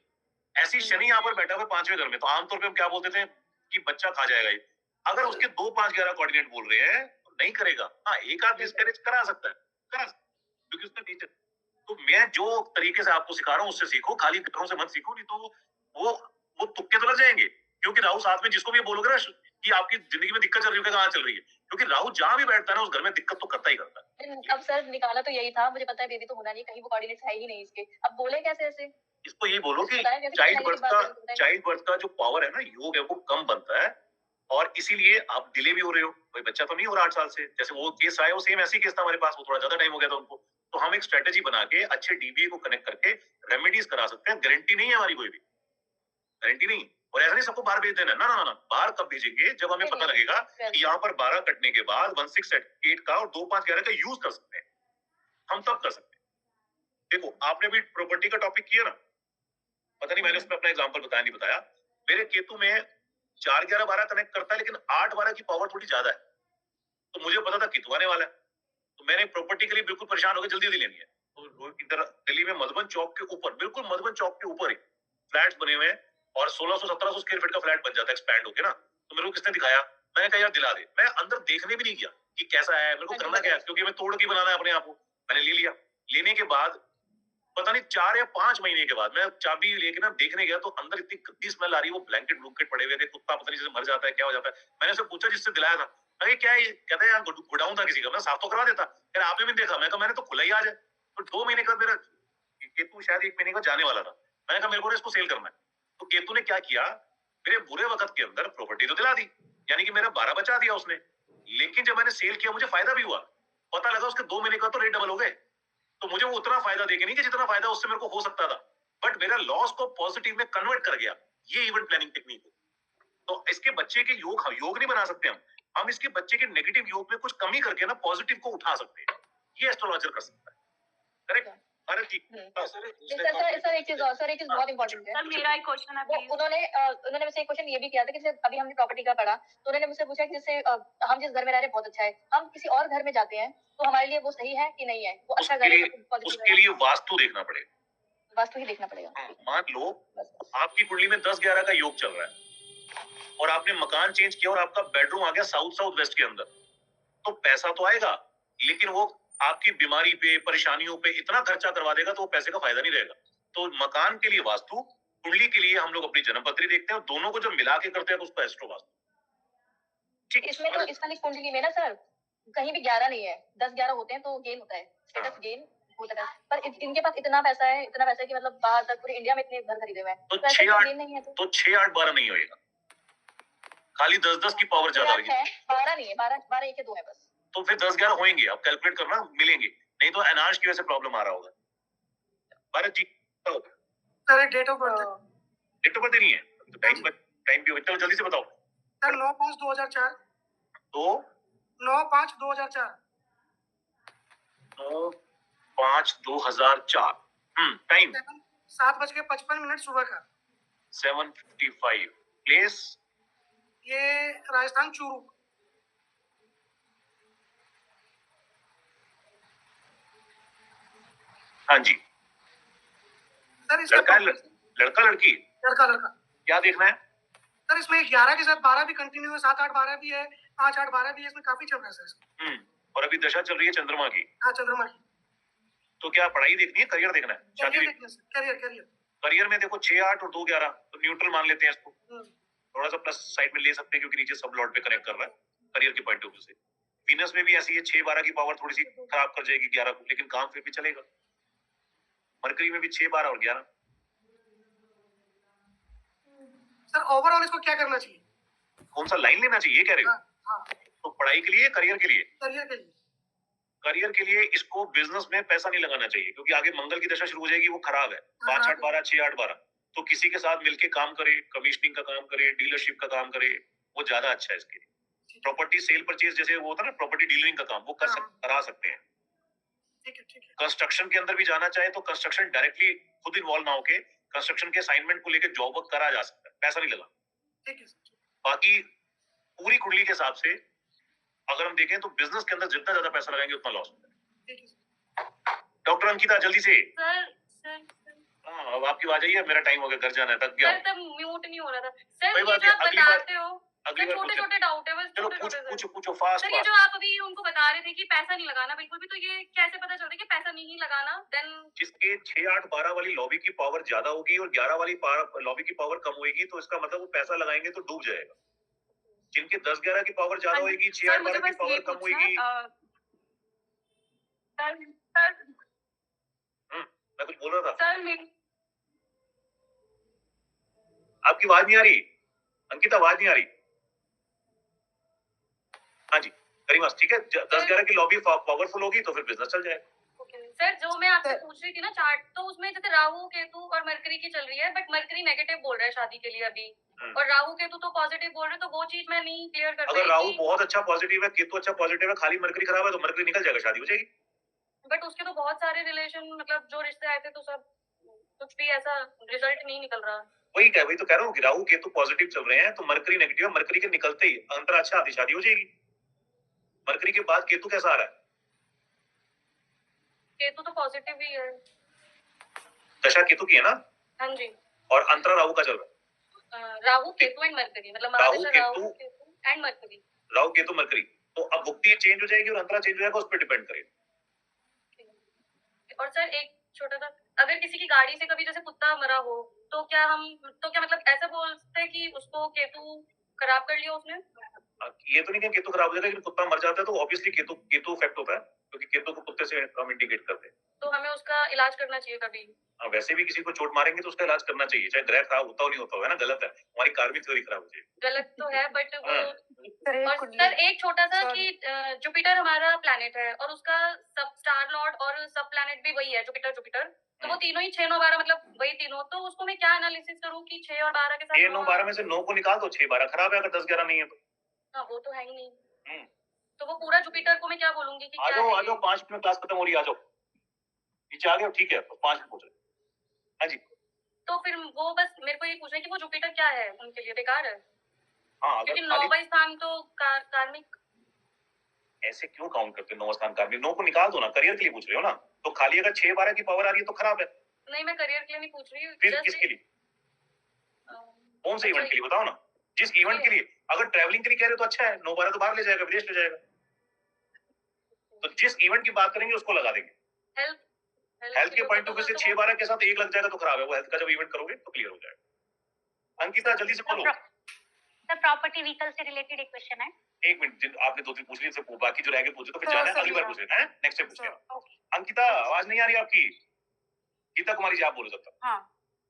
ऐसी शनि यहाँ पर बैठा हुआ 5वें घर में, तो आमतौर पर हम क्या बोलते थे कि बच्चा खा जाएगा ये। अगर उसके 2, 5, 11 कोऑर्डिनेट बोल रहे हैं तो नहीं करेगा। हाँ, एक आध मिसकैरेज करा सकता है, क्योंकि उसका नेचर। तो मैं जो तरीके से आपको सिखा रहा हूँ उससे सीखो, खाली घरों से मत सीखो, नहीं तो वो तुक्के तो लग जाएंगे। क्योंकि राहु साथ में जिसको भी बोलोगे ना कि आपकी जिंदगी में दिक्कत चल रही है, कहाँ चल रही है, क्योंकि राहु जहां भी बैठता है ना उस घर में दिक्कत तो करता ही करता है। अब सर निकाला तो यही था, मुझे पता है बेबी तो होना नहीं, कहीं वो कोऑर्डिनेट्स है ही नहीं इसके। अब बोले कैसे ऐसे? इसको ये बोलो कि चाइल्ड बर्थ का जो पावर है ना, योग है, वो कम बनता है, और इसीलिए आप डिले भी हो रहे हो। कोई बच्चा तो नहीं हो रहा 8 साल से, जैसे वो केस आया, वो सेम ऐसी केस था हमारे पास, वो थोड़ा ज्यादा टाइम हो गया था उनको। तो हम एक स्ट्रेटेजी बना के अच्छे डीबीए को कनेक्ट करके रेमेडीज करा सकते हैं। गारंटी नहीं है हमारी, कोई भी गारंटी नहीं। और ऐसा नहीं सबको बाहर भेज देना, ना ना ना, बाहर कब भेजेंगे? जब हमें पता लगेगा कि यहाँ पर 12 कटने के बाद 1, 6, 8 का और 2, 5, 11 का यूज कर सकते हैं, हम तब कर सकते हैं। देखो, आपने भी प्रॉपर्टी का टॉपिक किया ना, पता नहीं मैंने उसमें अपना एग्जांपल बताया नहीं बताया। मेरे केतु में 4, 11, 12 कनेक्ट करता है, लेकिन 8, 12 की पावर थोड़ी ज्यादा है, तो मुझे पता था केतु आने वाला है, तो मैंने प्रॉपर्टी के लिए बिल्कुल परेशान होकर जल्दी लेनी है। तो इधर दिल्ली में मधुबन चौक के ऊपर, बिल्कुल मधुबन चौक के ऊपर ही फ्लैट्स बने हुए हैं, और 1600-1700 स्क्वायर फीट का फ्लैट बन जाता है एक्सपैंड होके ना। तो मेरे को किसने दिखाया? मैंने कहा यार दिला दे। मैं अंदर देखने भी नहीं गया कि कैसा है, मेरे को करना क्या है, क्योंकि मैं तोड़ के बनाना है अपने आप को। मैंने ले लिया। लेने के बाद पता नहीं 4 या 5 महीने के बाद मैं चाबी लेके ना देखने गया, तो अंदर इतनी गंदी स्मेल आ रही है, वो ब्लैंकेट पड़े हुए थे, कुत्ता पता नहीं जैसे मर जाता है, क्या हो जाता है। मैंने उससे पूछा जिससे दिलाया था, अरे क्या है ये? कहता है यार गोडाउन था किसी का, मैं साफ तो करवा देता। यार आपने भी देखा? मैं कहा मैंने तो खुला ही आज है। तो 2 महीने का मेरा केतु शायद 1 महीने का जाने वाला था। मैंने कहा मेरे को इसको सेल करना है। तो केतु ने क्या किया, मेरे बुरे वक्त के अंदर प्रॉपर्टी तो दिला दी, यानी कि मेरा 12 बचा दिया उसने। लेकिन जब मैंने सेल किया मुझे फायदा भी हुआ। पता लगा उसके 2 महीने का तो रेट डबल हो गए। तो मुझे वो उतना फायदा देके नहीं कि जितना फायदा उससे मेरे को हो सकता था, बट मेरा लॉस को पॉजिटिव में कन्वर्ट कर गया। ये इवेंट प्लानिंग टेक्निक है। तो इसके बच्चे के योग नहीं बना सकते हम इसके बच्चे के नेगेटिव योग में कुछ कमी करके ना पॉजिटिव को उठा सकते हैं। ये एस्ट्रोलॉजर कर सकता है। करेक्ट भारत जी? सर एक चीज बहुत इंपॉर्टेंट है। सर मेरा एक क्वेश्चन है प्लीज। उन्होंने मुझसे एक क्वेश्चन ये भी किया था कि जैसे अभी हमने प्रॉपर्टी का पढ़ा, तो उन्होंने मुझसे पूछा कि जैसे हम जिस घर में रह रहे हैं बहुत अच्छा है, हम किसी और घर में जाते हैं तो हमारे लिए वो सही है कि नहीं है? वो अच्छा घर है? उसके लिए वास्तु देखना पड़ेगा। वास्तु ही देखना पड़ेगा। मान लो आपकी कुंडली में 10-11 का योग चल रहा है और आपने मकान चेंज किया और आपका बेडरूम आ गया साउथ वेस्ट के अंदर, तो पैसा तो आएगा, लेकिन वो आपकी बीमारी पे, परेशानियों पे इतना खर्चा करवा देगा तो वो पैसे का फायदा नहीं रहेगा। तो मकान के लिए वास्तु, कुंडली के लिए हम लोग अपनी जन्मपत्री देखते हैं, और दोनों को जब मिला के करते हैं तो उसको एस्ट्रो वास्तु। ठीक, इसमें तो इस वाली कुंडली में ना सर कहीं भी 11 नहीं है, 10-11 होते हैं तो गेन होता है, स्टेटस गेन होता है। पर इनके पास इतना पैसा है कि मतलब बाहर तक पूरे इंडिया में इतने घर खरीदे हुए हैं, तो 6-8 नहीं है, तो 6-8-12 नहीं होएगा, खाली 10-10 की पावर ज्यादा होगी। 12 नहीं है, 12 1 या 2 है बस। तो फिर 10-11 होंगे, आप कैलकुलेट करना, मिलेंगे। नहीं तो एनार्श की वजह से प्रॉब्लम आ रहा होगा। भारत जी सर डेट ऑफ बर्थ नहीं है, तो टाइम भी हो, चलो जल्दी से बताओ सर। 9/5/2004 तो 9/5/2004 9/5/2004 टाइम 7:55 सुबह का। 7:55 प्लेस ये राजस्थान चूरू। हाँ जी। सर लड़का लड़की लड़का क्या देखना है? सर इसमें 11 के साथ 12 भी कंटिन्यू है, 7 8 12 भी है, 5 8 12 भी है, इसमें काफी चल रहा है सर इसमें। और अभी दशा चल रही है चंद्रमा की, हाँ चंद्रमा की। तो क्या पढ़ाई देखनी है, करियर देखना है? शादी करियर देखना सर, करियर करियर। करियर में देखो 6 8 और 2 11, तो न्यूट्रल मान लेते हैं इसको, थोड़ा सा प्लस साइड में ले सकते हैं क्योंकि नीचे सब लॉर्ड पे कनेक्ट कर रहा है करियर के पॉइंट ऑफ व्यू से। वीनस में भी ऐसी है, 6 12 की पावर थोड़ी सी खराब कर जाएगी 11 को, लेकिन काम फिर भी चलेगा। मरकरी में भी 6 12 और 11। सर ओवरऑल इसको क्या करना चाहिए? कौन सा लाइन लेना चाहिए, ये कह रहे हो? हाँ तो पढ़ाई के लिए, करियर के लिए? करियर के लिए। करियर के लिए इसको बिजनेस में पैसा नहीं लगाना चाहिए क्योंकि आगे मंगल की दशा शुरू हो जाएगी, वो खराब है। 5 8 12 6 8 12, तो किसी के साथ मिलके काम करे, कमीशनिंग का काम करे, डीलरशिप का काम करे, वो ज्यादा अच्छा है इसके लिए। प्रॉपर्टी सेल परचेज जैसे वो होता है ना, प्रॉपर्टी डीलरिंग का काम, वो करा सकते हैं। ठीक है ठीक है। कंस्ट्रक्शन के अंदर भी जाना चाहे तो कंस्ट्रक्शन डायरेक्टली खुद इन्वॉल्व ना होके कंस्ट्रक्शन के असाइनमेंट को लेकर जॉब वर्क करा जा सकता है, पैसा नहीं लगा। ठीक है सर। बाकी पूरी कुंडली के हिसाब से अगर हम देखें तो बिजनेस के अंदर जितना ज्यादा पैसा लगाएंगे उतना लॉस होता है। ठीक है सर। डॉक्टर अंकिता जल्दी से। सर हाँ अब आपकी आवाज आई है, मेरा टाइम हो गया, घर जाना है, थक गया सर हूँ। तब म्यूट नहीं हो रहा था सर। कोई ये बात जो नहीं, आप अगली बार- बताते हो अगली सर, बार छोटे पूछे। छोटे डाउट है बस, चलो छोटे छोटे सर। पूछो फास्ट सर ये फास्ट। जो आप अभी उनको बता रहे थे कि पैसा नहीं लगाना बिल्कुल भी, तो ये कैसे पता चलता है कि पैसा नहीं लगाना? देन जिसके 6 8 12 वाली लॉबी की पावर ज्यादा होगी और 11 वाली लॉबी की पावर कम होगी, तो इसका मतलब वो पैसा लगाएंगे तो डूब जाएगा। जिनके 10 11 की पावर ज्यादा होगी, 6 8 12 की पावर कम होगी। मैं कुछ बोल रहा था, सर मेरी आपकी आवाज नहीं आ रही अंकिता, आवाज नहीं आ रही। हाँ जी करीमास, ठीक है, 10 11 की लॉबी पावरफुल होगी तो फिर बिजनेस चल जाएगा। सर जो मैं आपसे पूछ रही थी ना चार्ट, तो उसमें जैसे राहु केतु और मरकरी की चल रही है, बट मरकरी नेगेटिव बोल रहा है शादी के लिए अभी, और राहु केतु तो पॉजिटिव बोल रहे हैं, तो वो चीज मैं नहीं क्लियर कर अगर पाई राहु कि- बहुत अच्छा पॉजिटिव है, केतु अच्छा पॉजिटिव है, खाली मरकरी खराब है तो मरकरी निकल जाएगा, शादी हो जाएगी। बट उसके तो बहुत सारे रिलेशन, मतलब जो रिश्ते आए थे तो सब कुछ भी ऐसा रिजल्ट नहीं निकल रहा। वही तो कह रहा हूँ कि राहु केतु पॉजिटिव चल रहे हैं तो मरकरी नेगेटिव है, मरकरी के निकलते ही अंतर अच्छा आती शादी हो जाएगी। मरकरी के बाद केतु कैसा आ रहा है? केतु तो पॉजिटिव ही है। दशा केतु की है ना? हाँ जी। और अंतरा राहु का चल रहा है। राहु केतु एंड मरकरी, मतलब राहु महादशा Rahu Ketu Ketu and Mercury. Rahu Ketu Mercury, तो अब भुक्ति चेंज हो जाएगी और अंतरा चेंज हो जाएगा, उस पर डिपेंड करेगा। और सर एक छोटा सा, अगर किसी की गाड़ी से कभी जैसे कुत्ता मरा हो, तो क्या मतलब ऐसा बोलते हैं कि उसको केतु खराब कर लिया उसने? ये तो नहीं कि केतु खराब हो जाएगा, लेकिन कुत्ता मर जाता है तो ऑब्वियसली केतु इफेक्ट होता है, क्योंकि केतु को कुत्ते से हम इंडिकेट करते हैं। तो हमें उसका इलाज करना चाहिए कभी? वैसे भी किसी को चोट मारेंगे तो उसका इलाज करना चाहिए, चाहे ग्रह खराब होता हो नहीं होता हो, है ना, गलत है, हमारी कार्मिक थ्योरी खराब हो जाएगी। गलत तो है बट वो। हाँ। और सर एक छोटा सा कि जुपिटर हमारा प्लैनेट है और उसका सब स्टार लॉर्ड और सब प्लैनेट भी वही है, जुपिटर, तो वो तीनों ही 6 9 12, मतलब वही तीनों, तो उसको मैं क्या एनालिसिस करूं कि 6 और 12 के साथ 6 9 12 में से 9 को निकाल दो, 6 12 खराब है, अगर 10 11 नहीं है तो। हाँ वो तो है ही नहीं। हम्म। तो वो पूरा जुपिटर को मैं क्या बोलूंगी कि आ क्या जाओ है ये? 5 मिनट में क्लास खत्म हो रही है, आ जाओ नीचे आ गए हो, ठीक है, तो 5 मिनट पूछ रहे। हाँ जी। तो फिर वो बस मेरे को ये पूछना है कि वो जुपिटर क्या है उनके लिए, बेकार है? हाँ क्योंकि अगर 9वां स्थान तो कार्मिक। ऐसे क्यों काउंट करते हो 9 स्थान कार्मिक? 9 को निकाल दो ना, करियर के लिए पूछ रहे हो ना, तो खाली अगर 6 12 की पावर आ रही है तो खराब है। नहीं मैं करियर के लिए नहीं पूछ रही हूँ, फिर किसके लिए? कौन से इवेंट के लिए बताओ ना, जिस इवेंट के लिए, अगर ट्रैवलिंग के लिए कह रहे हो तो अच्छा है, 9 12 तो बाहर ले जाएगा, विदेश ले जाएगा, तो जिस इवेंट की बात करेंगे उसको लगा देंगे। हेल्थ के पॉइंट ऑफ व्यू से 6 12 के साथ 1 लग जाएगा तो खराब है, वो हेल्थ का जब इवेंट करोगे तो क्लियर हो जाएगा। अंकिता जल्दी से बोलो। सर प्रॉपर्टी व्हीकल से रिलेटेड एक क्वेश्चन है। 1 मिनट, आपने 2 3 पूछ लिए, से बाकी जो रह गए पूछे तो फिर जाना है, अगली बार पूछ लेना है, नेक्स्ट टाइम पूछ लेना। अंकिता आवाज नहीं आ रही आपकी? गीता कुमारी जी आप बोलो जब तक। हाँ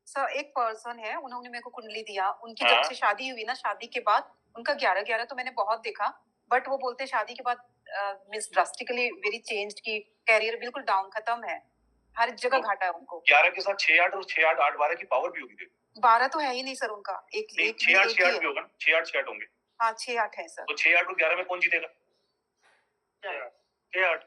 सर, एक पर्सन है, उन्होंने मेरे को कुंडली दिया, उनकी हाँ। जब से शादी हुई ना, शादी के बाद उनका 11 11 तो मैंने बहुत देखा, बट वो बोलते हैं शादी के बाद मिस ड्रास्टिकली वेरी चेंज्ड की कैरियर बिल्कुल डाउन, खत्म है, हर जगह घाटा है उनको। 11 के साथ 6 8 और 6 8 8 12 की पावर भी होगी। 12 तो है ही नहीं सर उनका, एक 6 8 एक 6 ही 8 है। भी होगा, 6 8 6 8 होंगे। हाँ 6 8 है सर। तो 6 8 और 11 में कौन जीतेगा? 6 8।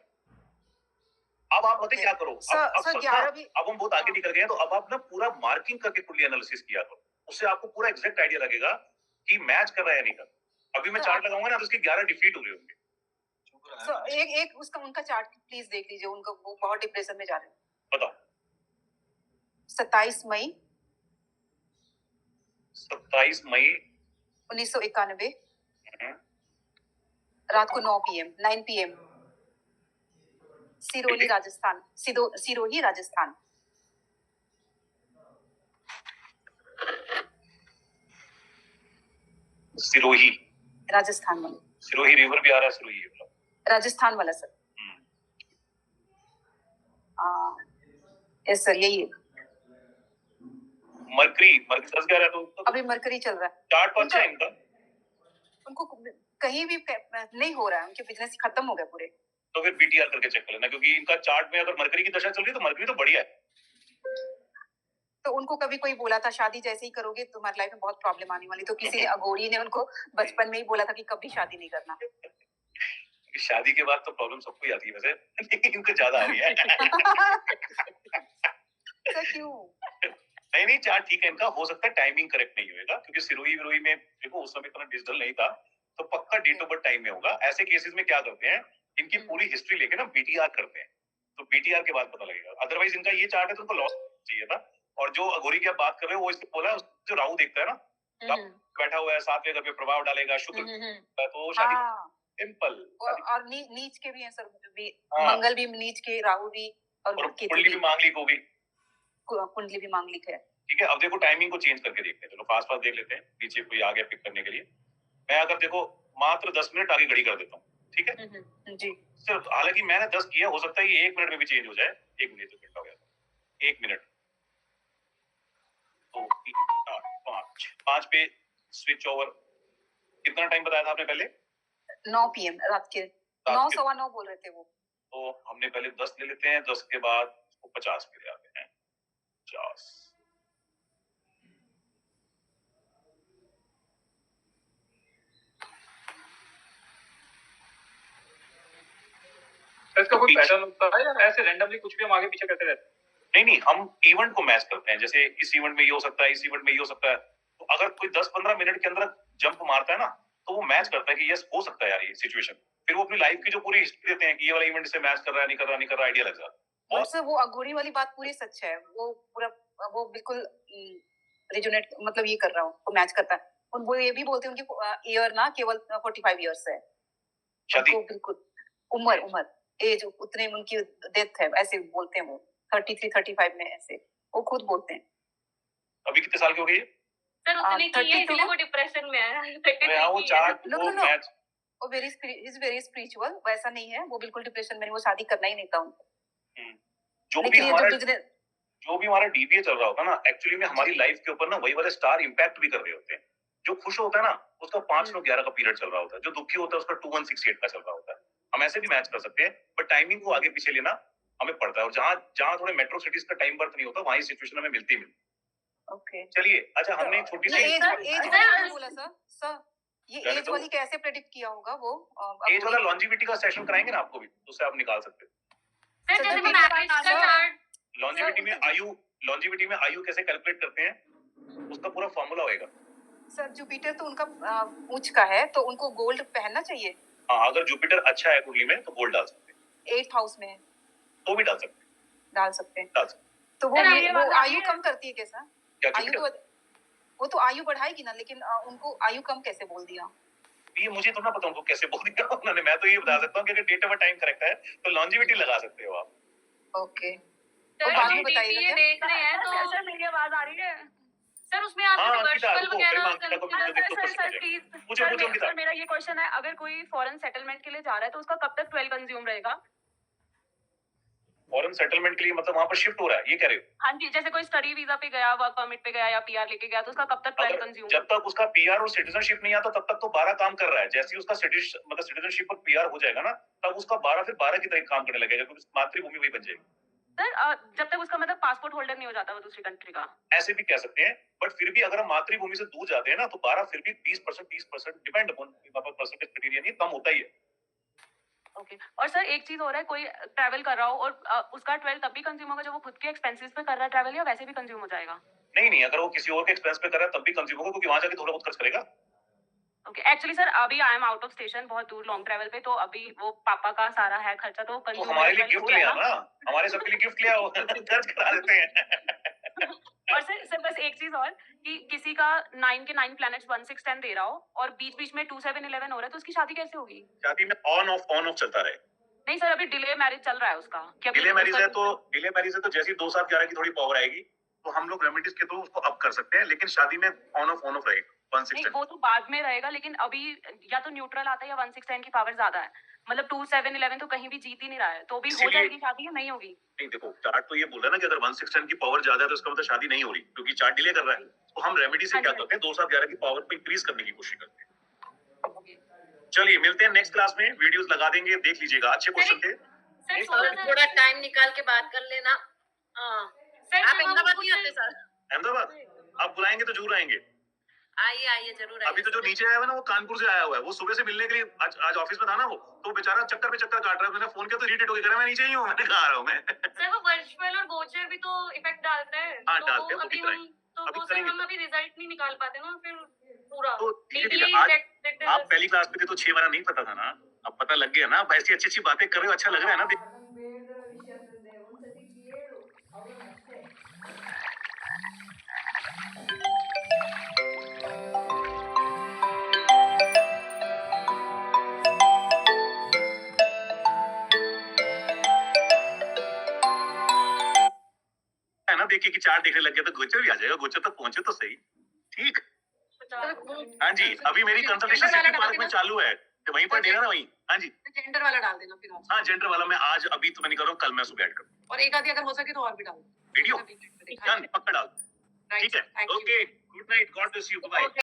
अब आप बताइए क्या करो? सर 11 भी, अब हम बहुत आगे निकल गए हैं, तो अब आप ना पूरा मार्किंग करके कुंडली एनालिसिस किया करो, उससे आपको पूरा एग्जैक्ट आइडिया लगेगा कि मैच कर रहा है या नहीं कर। अभी मैं चार्ट लगाऊंगा ना तो उसके 11 डिफीट हो रहे होंगे। सर एक उसका उनका चार्ट प्लीज देख लीजिए, उनका वो बहुत डिप्रेशन में जा रहे हैं। बताओ। 27 मई 27 मई 1991 हम्म, रात को 9 PM 9 PM सिरोही राजस्थान सिरोही राजस्थान सिरोही राजस्थान वाला सिरोही रिवर भी आ रहा है, सिरोही है मतलब। राजस्थान वाला सर हम्म, यस सर यही है मरकरी 10 11 तो अभी मरकरी चल रहा है चार्ट तो अच्छा है इनका। उनको कहीं भी नहीं हो रहा है उनके बिजनेस खत्म हो गए पूरे तो फिर बीटीआर करके चेक कर लेना, क्योंकि इनका चार्ट में अगर मरकरी की दशा चल रही है तो मरकरी तो बढ़िया है। तो उनको कभी कोई बोला था शादी जैसे ही करोगे तुम्हारी लाइफ में बहुत प्रॉब्लम आने वाली तो किसी अघोरी ने उनको बचपन में ही बोला था कि कभी शादी नहीं करना क्योंकि शादी के बाद तो प्रॉब्लम सबको ही आती है वैसे, लेकिन इनको ज्यादा आ रही है। सर क्यों नहीं चार्ट ठीक है इनका, हो सकता है टाइमिंग करेक्ट नहीं होगा, क्योंकि सिरोही विरोही में देखो उस समय इतना डिजिटल नहीं था, तो पक्का डेट ऑफ बर्थ टाइम में होगा। ऐसे केसेस में क्या करते हैं, इनकी पूरी हिस्ट्री लेके ना बीटीआर करते हैं, तो बीटीआर के बाद पता लगेगा। अदरवाइज इनका ये चार्ट है तो उनको लॉस चाहिए था। और जो अघोरी की आप बात कर रहे हो वो इसने बोला है, जो राहु देखता है ना, बैठा हुआ है 7वें घर पे प्रभाव डालेगा शुक्र, तो शादी सिंपल। और नीच के भी हैं सर भी हाँ। मंगल भी नीच के राहु भी और केतु कुंडली भी मांगलिक होगी। कुंडली भी मांगलिक है ठीक है, अब देखो टाइमिंग को चेंज करके देखते हैं। चलो फास्ट देख लेते हैं, नीचे कोई आ गया पिक करने के लिए। मैं अगर देखो मात्र 10 मिनट आगे घड़ी कर देता हूँ, ठीक है जी सिर्फ। हालांकि मैंने 10 किया, हो सकता है ये 1 मिनट में भी चेंज हो जाए। 1 मिनट तो घंटा हो गया, 1 मिनट 2 3 4 5 पे स्विच ओवर। कितना टाइम बताया था आपने पहले? 9 PM रात के 9 सवा 9 बोल रहे थे वो। तो हमने पहले 10 ले लेते हैं, 10 के बाद उसको 50 पे ले आते हैं। 50 इसका कोई पैटर्न होता है या ऐसे रैंडमली कुछ भी हम आगे पीछे करते रहते हैं? नहीं हम इवेंट को मैच करते हैं। जैसे इस इवेंट में ये हो सकता है, इस इवेंट में ये हो सकता है। तो अगर कोई 10-15 मिनट के अंदर जंप मारता है ना, तो वो मैच करता है कि यस हो सकता है यार ये सिचुएशन। फिर वो अपनी लाइफ की जो पूरी हिस्ट्री देते हैं कि ये वाला इवेंट से मैच कर रहा है, नहीं कर रहा, नहीं कर रहा, आइडिया लग जाता है। और सर वो अघोरी वाली बात पूरी सच है, वो पूरा वो बिल्कुल रिजोनेट मतलब ये कर रहा हूँ वो मैच करता है। और वो ये भी बोलते हैं उनकी ईयर ना केवल 45 इयर्स है, शादी बिल्कुल उम्र एज उतने उनकी डेथ है, ऐसे बोलते हैं वो 33-35 में, ऐसे वो खुद बोलते हैं। अभी कितने साल की हो गई है? सर उतनी की है, इसलिए वो डिप्रेशन में है। अरे हाँ, वो चार्ट वो मैच वो वेरी स्पिरिचुअल, वैसा नहीं है वो, बिल्कुल डिप्रेशन में, वो शादी करना ही नहीं था उनको। जो भी हमारा डीबीए चल रहा होता है ना, एक्चुअली में हमारी लाइफ के ऊपर ना वही वाले स्टार इंपैक्ट भी कर रहे होते हैं। जो खुश होता है ना उसका 5-9-11 का पीरियड चल रहा होता है, जो दुखी होता है उसका 2168 का चल रहा होता है। हम ऐसे भी मैच कर सकते हैं, बट टाइमिंग को आगे पीछे लेना हमें पड़ता है। और जहाँ थोड़े मेट्रो सिटीज का टाइम बर्थ नहीं होता, वहीं सिचुएशन हमें मिलती ही मिलती। ओके चलिए अच्छा, हमने एक छोटी सी एज बोला सर ये एज वाली कैसे प्रेडिक्ट किया होगा वो? एज वाला लॉन्जिविटी का सेशन कराएंगे ना आपको भी, उससे आप निकाल सकते हैं। सर जैसे मैरिज का चार्ट लॉन्जिविटी में आयु कैसे कैलकुलेट करते हैं, उसका पूरा फॉर्मूला होएगा। सर जुपिटर तो उनका उच्च का है, तो उनको गोल्ड पहनना चाहिए। हाँ, अगर जुपिटर अच्छा है कुंडली में तो गोल्ड डाल सकते हैं। 8th हाउस में है तो भी डाल सकते हैं। तो वो आयु कम करती है कैसा? क्या आयु तो वो तो आयु बढ़ाएगी ना, लेकिन उनको आयु कम कैसे बोल दिया? ये मुझे तो ना पता उनको कैसे बोल दिया उन्होंने। मैं तो ये बता सकता हूँ कि अगर डेट ऑफ टाइम करेक्ट है तो लॉन्जिविटी लगा सकते हो आप। ओके सर बाद हम में बताइएगा DPA क्या? देख रहे हैं तो सर मेरी आवाज आ रही है? सर उसमें आप हाँ, रिवर्सल अंकिता, वगैरह रुको, फिर consider- सर प्लीज पूछो अंकिता। सर मेरा ये क्वेश्चन है, अगर कोई फॉरेन सेटलमेंट के लिए जा रहा है तो उसका कब तक 12 कंज्यूम रहेगा? फॉरेन सेटलमेंट के लिए मतलब वहाँ पर शिफ्ट हो रहा है, ये कह रहे हो? हाँ जी, जैसे कोई स्टडी वीजा पे गया, वर्क परमिट पे गया या PR लेके गया, तो उसका कब तक 12 अगर कंज्यूम? जब तक उसका पीआर और सिटीजनशिप नहीं आता तब तक तो 12 काम कर रहा है। जैसे ही उसका सिटीजनशिप और पीआर हो जाएगा ना, तब उसका 12 फिर 12 की तरह काम करने लगेगा, क्योंकि मातृभूमि वही बन जाएगी। सर जब तक उसका मतलब पासपोर्ट होल्डर नहीं हो जाता वो दूसरी कंट्री का। ऐसे भी कह सकते हैं, बट फिर भी अगर हम मातृभूमि से दूर जाते हैं ना तो 12 फिर भी 20% डिपेंड अपॉन परसेंटेज क्राइटेरिया नहीं, कम होता ही है। ओके और सर एक चीज हो रहा है, कोई ट्रैवल कर रहा हो और उसका 12 तब भी कंज्यूम होगा जब वो खुद के एक्सपेंसेस पे कर रहा है ट्रैवल, या वैसे भी कंज्यूम हो जाएगा? नहीं, अगर वो किसी और के एक्सपेंस पे कर रहा है तब भी कंज्यूम होगा, क्योंकि वहां जाके थोड़ा बहुत खर्च करेगा। ओके एक्चुअली सर अभी I am out of station, बहुत दूर लॉन्ग ट्रैवल पे, तो अभी वो पापा का सारा है खर्चा, तो तो कंज्यूम हमारे लिए गिफ्ट ले आना, हमारे सबके लिए गिफ्ट ले आओ, खर्च करा देते हैं। और सर बस एक चीज और कि किसी का 9 के 9 प्लैनेट्स 1 6 10 दे रहा हो और बीच बीच में 2 7 11 हो रहा है तो उसकी शादी कैसे होगी? शादी में ऑन ऑफ चलता रहे। नहीं सर, अभी डिले मैरिज चल रहा है उसका कि अभी डिले मैरिज उसका- है तो जैसी 2 7 11 की थोड़ी पावर आएगी तो हम लोग रेमेडीज के थ्रू उसको अप कर सकते हैं, लेकिन शादी में ऑन ऑफ रहेगा 1 6 नहीं 10। वो तो बाद में रहेगा, लेकिन अभी या तो न्यूट्रल आता है या 1 6 10 की पावर ज्यादा है, मतलब 2 7 11 तो कहीं भी जीत ही नहीं रहा है, तो भी हो इसीलिए- जाएगी शादी या नहीं होगी? नहीं देखो, चार्ट तो ये बोल रहा है ना कि अगर 1 6 10 की पावर ज्यादा है तो इसका मतलब शादी नहीं हो रही, क्योंकि चार्ट डिले कर रहा है। तो हम रेमेडी से हाँ क्या जी। करते हैं, 2 7 11 की पावर को इंक्रीज करने की कोशिश करते हैं। चलिए मिलते हैं नेक्स्ट क्लास में, वीडियोस लगा देंगे, देख लीजिएगा, अच्छे क्वेश्चन थे। सर और थोड़ा टाइम निकाल के बात कर लेना। हाँ, सर आप जब हम अहमदाबाद कुछ- नहीं आते सर? अहमदाबाद आप बुलाएंगे तो जरूर आएंगे। आइए जरूर अभी तो जो नीचे आया हुआ है ना वो कानपुर से आया हुआ है, वो सुबह से मिलने के लिए आज ऑफिस में था ना, वो तो बेचारा चक्कर पे चक्कर काट रहा है। मैंने फोन किया तो इरिटेट हो गया, कह रहा मैं नीचे ही हूँ, मैंने कहा आ रहा हूँ मैं। सर वो वर्चुअल और गोचर भी तो इफेक्ट डालता है। हाँ, तो डालते हैं, वो वो अभी दिख रहा है। हम तो अभी वो सर करेंगे। हम अभी रिजल्ट नहीं निकाल पाते ना, फिर पूरा तो धीरे धीरे DTA आज detected- आप पहली क्लास में थे तो 6 वाला नहीं पता था ना, अब पता लग गया ना। अब ऐसी अच्छी अच्छी बातें कर रहे हो, अच्छा लग रहा है ना। है ना, देखिए कि चार्ट देखने लग गया तो गोचर भी आ जाएगा, गोचर तक पहुंचे तो सही। ठीक, हाँ जी, अभी मेरी कंसल्टेशन सिटी पार्क में चालू है, तो वहीं पर देना ना, वहीं। हाँ जी, जेंडर वाला डाल देना फिर आप। हाँ जेंडर वाला मैं आज अभी तो मैं नहीं कर रहा हूँ, कल मैं सुबह ऐड करूँ। और एक आधी अगर हो सके तो और भी डाल दो। वीडियो हाँ डन, पक्का डाल। Right, ठीक है, thank you. Okay, good night, God bless you, bye.